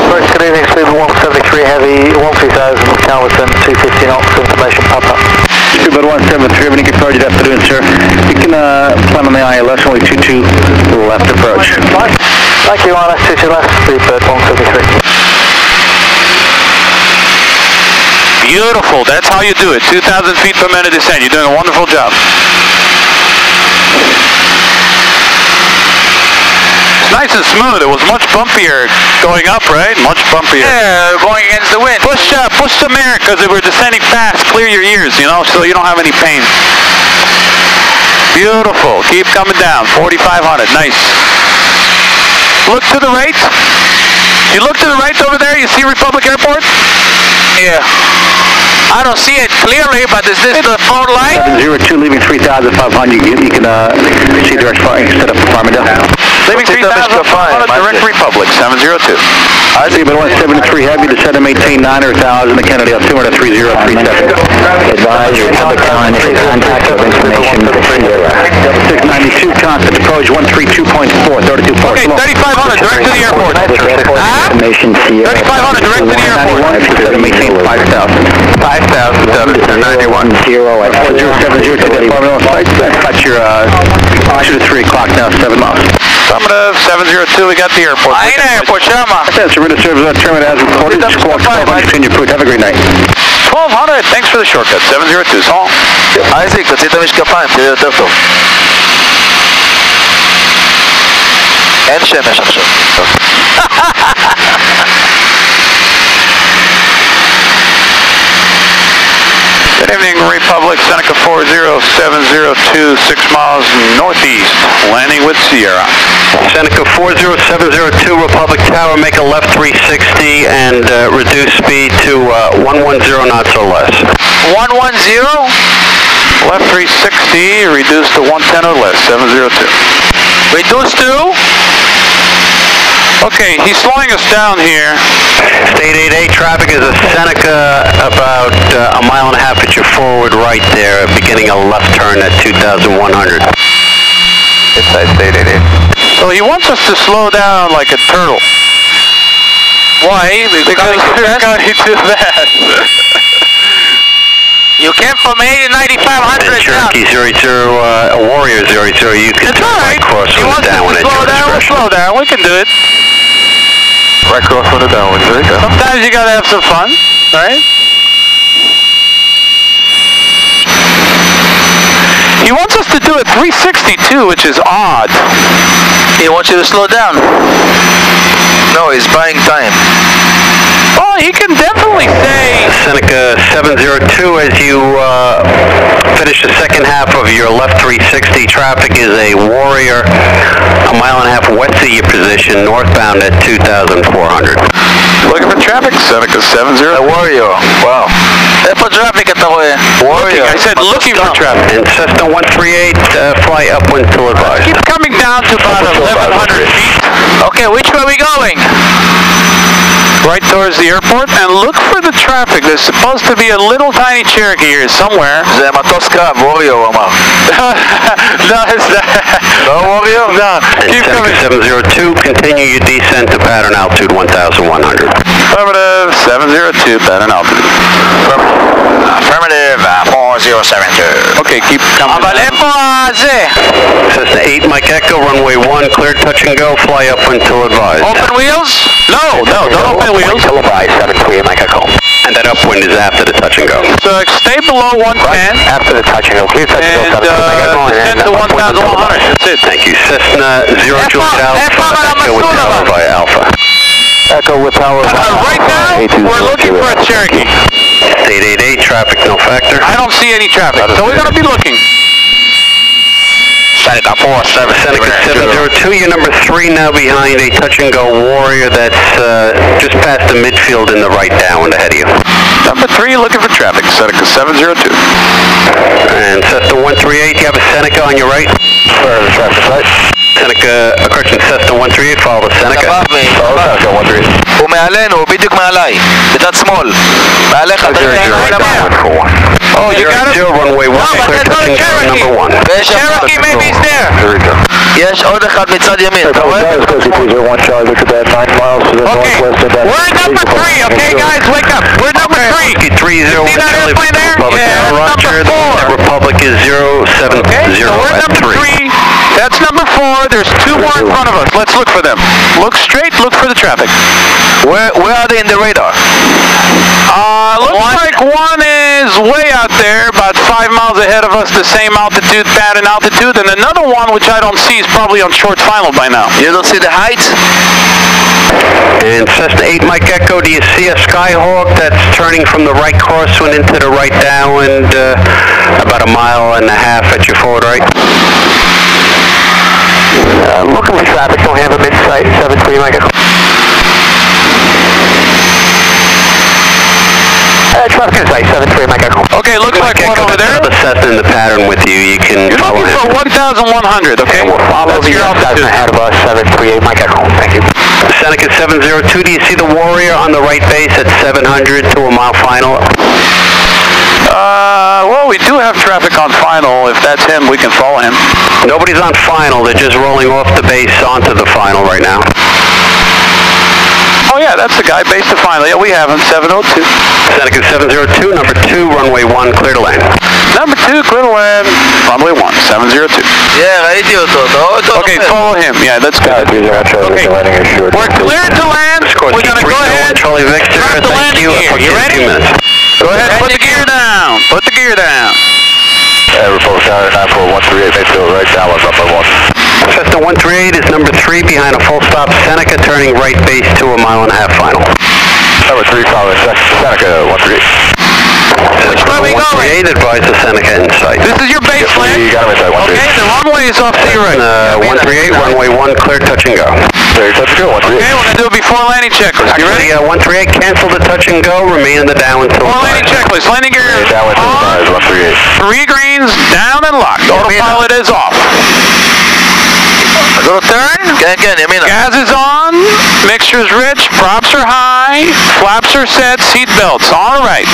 S10: First, good evening, Sleeper 173 Heavy, 130,000, count within 250 knots, information pop up.
S6: Sleeper 173, Nick approach, good afternoon, sir. You can plan on the ILS, only 22 left approach.
S10: Thank you, ILS 22 left, Sleeper 173.
S3: Beautiful. That's how you do it. 2,000 feet per minute descent. You're doing a wonderful job. It's nice and smooth. It was much bumpier going up, right? Much bumpier.
S2: Yeah, going against the wind.
S3: Push some air because we're descending fast. Clear your ears, you know, so you don't have any pain. Beautiful. Keep coming down. 4,500. Nice. Look to the right. You look to the right over there. You see Republic Airport?
S2: Yeah. I don't see it clearly, but is this the phone line?
S6: 702 leaving 3,500. You can see direct flight instead of Farmingdale.
S3: Leaving 3,500 direct Republic, 702.
S6: Sleeper 173 Heavy, descend and maintain 9,000. The Kennedy altimeter 3037.
S4: Advise Republic Airline is contact of information to Sierra.
S6: 692 constant approach 132.4, 32.4.
S3: Okay, 3,500 direct to the airport.
S4: Information Sierra.
S3: 3,500 direct to the airport.
S6: Descend and maintain 5,000.
S3: 5,000,
S4: 91. 0 at
S6: 4070 to the Farmingdale site. That's your 3 o'clock now, 7 miles.
S3: Affirmative, 702, we got the airport.
S2: Airport, Sharma.
S6: That's a written service terminal as reported. Squawk 1200, continue approved. Have a great night.
S3: 1,200, thanks for the shortcut, 702, Saul.
S10: Isaac, реците ми шкафаем, период автор. אין שמש עכשיו.
S3: Good evening, Republic, Seneca 40702, 6 miles northeast, landing with Sierra.
S6: Seneca 40702, Republic Tower, make a left 360 and reduce speed to 110 knots or less.
S2: 110?
S3: Left 360, reduce to 110 or less, 702.
S2: Reduce to?
S3: Okay, he's slowing us down here.
S6: State 88 traffic is a Seneca about a mile and a half at your forward right there, beginning a left turn at 2,100. Inside State 88.
S3: So he wants us to slow down like a turtle.
S2: Why?
S3: Because we're going too fast.
S2: You came from 80 9500
S6: Cherokee 00, Warrior 00, you can turn right cross on the downwind at your discretion.
S3: Slow down, we can do it.
S6: Right cross on the downwind, very good.
S3: Sometimes you gotta have some fun, right? He wants us to do it 360 too, which is odd.
S2: He wants you to slow down. No, he's buying time.
S3: Well, he can definitely say...
S6: Seneca 702, as you finish the second half of your left 360, traffic is a Warrior a mile and a half west of your position, northbound at 2,400.
S3: Looking for traffic, Seneca 70.
S2: Warrior, wow. איפה traffic אתה רואה? Warrior.
S3: I said looking for traffic.
S6: And Cessna 138, fly upwind till advised.
S3: Keep coming down to about 1,100 feet.
S2: Okay, which way are we going?
S3: Right towards the airport, and look for the traffic. There's supposed to be a little tiny Cherokee here somewhere.
S2: זה מטוס קרב, Warrior הוא אמר.
S3: No, it's not.
S2: No, Warrior?
S3: No, keep coming.
S6: Seneca 702, continue your descent to pattern altitude 1,100.
S3: Affirmative, 702, pattern altitude.
S2: Affirmative, 4072.
S3: Okay, keep coming.
S2: אבל איפה זה?
S6: Cessna 8, Mike Echo, runway 1, cleared touch and go, fly upwind till advised.
S2: Open wheels?
S3: No, don't open wheels.
S6: Till advised, 738, Mike Echo. And that upwind is after the touch and go.
S3: So stay below 110.
S6: After the touch and go, clear touch and go, 738,
S3: descend to 1,100. That's it.
S6: Thank you. Cessna 0 Juliet Alpha, Echo with tower via Alpha. Echo with tower via
S3: Right now, we're looking for a Cherokee.
S6: State 88, traffic no factor.
S3: I don't see any traffic, so we're going to be looking.
S6: Seneca 702, you're number 3 now behind a touch and go Warrior that's just past the midfield in the right downwind ahead of you.
S3: Number 3, looking for traffic, Seneca 702.
S6: And Cessna 138, you have a Seneca on your right? The traffic right. Seneca, correction, Cessna 138, follow the Seneca. Seneca 138.
S2: הוא מעלינו, הוא בדיוק מעליי, בצד שמאל. מעליך,
S3: Oh, you got it?
S6: Runway 1, clear touch and go, number 1.
S2: Cherokee, maybe he's there. יש עוד אחד מצד ימין, אתה רואה?
S3: Okay, we're number 3, okay guys, wake up. We're number 3.
S6: 301
S3: See that airplane there? Yeah,
S6: Roger,
S3: number 4.
S6: Republic is 070
S3: Okay, so we're
S6: at
S3: number 3. That's number 4. There's 2 more in front of us. Let's look for them. Look straight, look for the traffic.
S2: Where are they in the radar?
S3: Looks like one is way out there, about 5 miles ahead of us, the same altitude, pattern altitude, and another one, which I don't see, is probably on short final by now.
S2: You don't see the height?
S6: And Cessna 8 Mike Echo, do you see a Skyhawk that's turning from the right crosswind into the right downwind, about a mile and a half at your forward right? Looking for traffic, don't have them in sight, 73 Mike Echo. Traffic in sight, 73 Mike Echo.
S3: Okay, looks like one over there.
S6: Another Cessna in the pattern with you, you can
S3: You're
S6: follow
S3: looking
S6: him.
S3: for 1,100, okay?
S6: We'll follow
S3: That's
S6: the
S3: your altitude.
S6: ahead of us, 738 Mike Echo. Thank you. Seneca 702, do you see the Warrior on the right base at 700 to a mile final?
S3: Well, we do have traffic on final. If that's him, we can follow him.
S6: Nobody's on final, they're just rolling off the base onto the final right now.
S3: Oh yeah, that's the guy, base to final. Yeah, we have him, 702.
S6: Seneca 702, number 2, runway 1, clear to land.
S3: Number 2, clear to land, runway 1, 702.
S2: Yeah, ראיתי אותו, אתה רואה אותו?
S3: Okay, follow him. Yeah, that's good. Okay, we're cleared to land. We're going to go ahead.
S6: Charlie Victor, thank you.
S3: You ready? Go ahead, put the gear down. Put the gear down.
S6: Republic Tower 94138, make the right downwind up by 1.
S9: Cessna 138 is number 3 behind a full stop Seneca, turning right base to a 1.5 mile final.
S10: Number 3, follow Seneca 138.
S2: Which way are we going?
S9: 138 advises Seneca in sight.
S2: This is your baseline.
S10: You got it right side, 138.
S2: Okay, the runway is off to your right.
S9: 138, runway 1, clear, touch and go.
S10: Clear, touch and go, 138.
S2: Okay, we're going to do a before landing checklist. You ready?
S9: 138, cancel the touch and go, remain in the down until
S2: Before landing checklist. Landing gear is
S10: down until
S2: on.
S10: 138.
S2: 3 greens, down and locked. Autopilot is off. A little turn.
S10: Good,
S2: Gas is on. Mixture is rich. Props are high. Flaps are set. Seat belts on the right.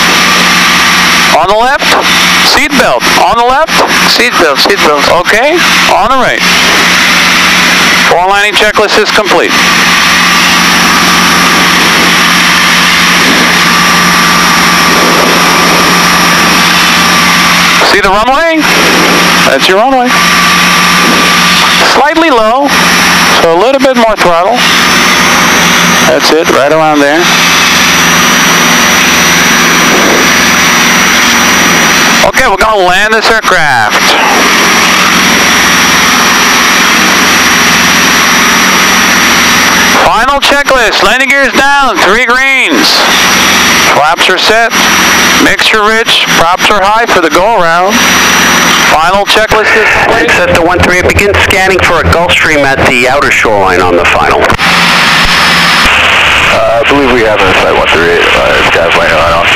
S2: On the left. Seat belt. On the left. Seat belt. Okay. On the right. Before landing checklist is complete. See the runway? That's your runway. Slightly low, so a little bit more throttle. That's it, right around there. Okay, we're going to land this aircraft. Final checklist. Landing gear is down. 3 greens. Flaps are set. Mixture rich. Props are high for the go-around. Final checklist is complete.
S9: Set the 138, begin scanning for a Gulfstream at the outer shoreline on the final.
S10: I believe we have it at site 138. This guy's laying right on.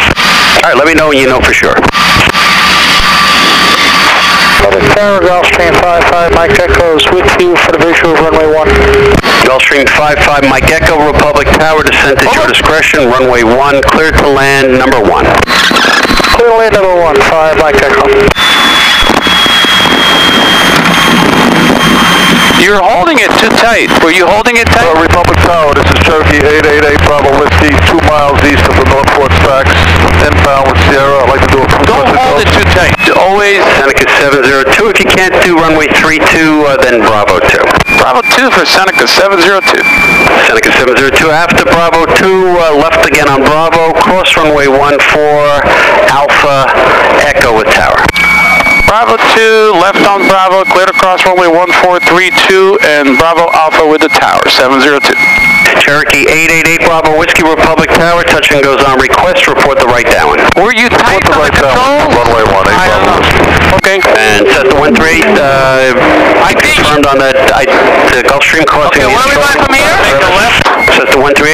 S9: Alright, let me know when you know for sure.
S10: Tower, Gulfstream 55, Mike Echo's with you for the visual runway 1.
S9: Gulfstream 55, Mike Echo, Republic Tower, descent at your discretion, runway 1, clear to land, number 1.
S10: Clear to land, number 1, 5, Mike Echo.
S2: You're holding it too tight. Were you holding it tight?
S10: Republic Tower, this is Cherokee 888 Bravo Whiskey, 2 miles east of the Northport Stacks, inbound with Sierra. I'd like to do a
S2: Don't hold it too tight. Always.
S9: Seneca 702. If you can't do runway 32, then Bravo 2.
S2: Bravo 2 for Seneca 702.
S9: Seneca 702 after Bravo 2, left again on Bravo, cross runway 14, Alpha Echo with tower.
S2: Bravo 2, left on Bravo, cleared across runway 1432, and Bravo Alpha with the tower, 702.
S9: Cherokee 888 Bravo Whiskey Republic Tower, touch and goes on request, report the right down.
S2: Were you tight on the controls?
S10: Runway 1, 8 Bravo Whiskey.
S2: Okay.
S9: And set the 138, I confirmed on that, the Gulfstream crossing.
S2: Okay, what are we going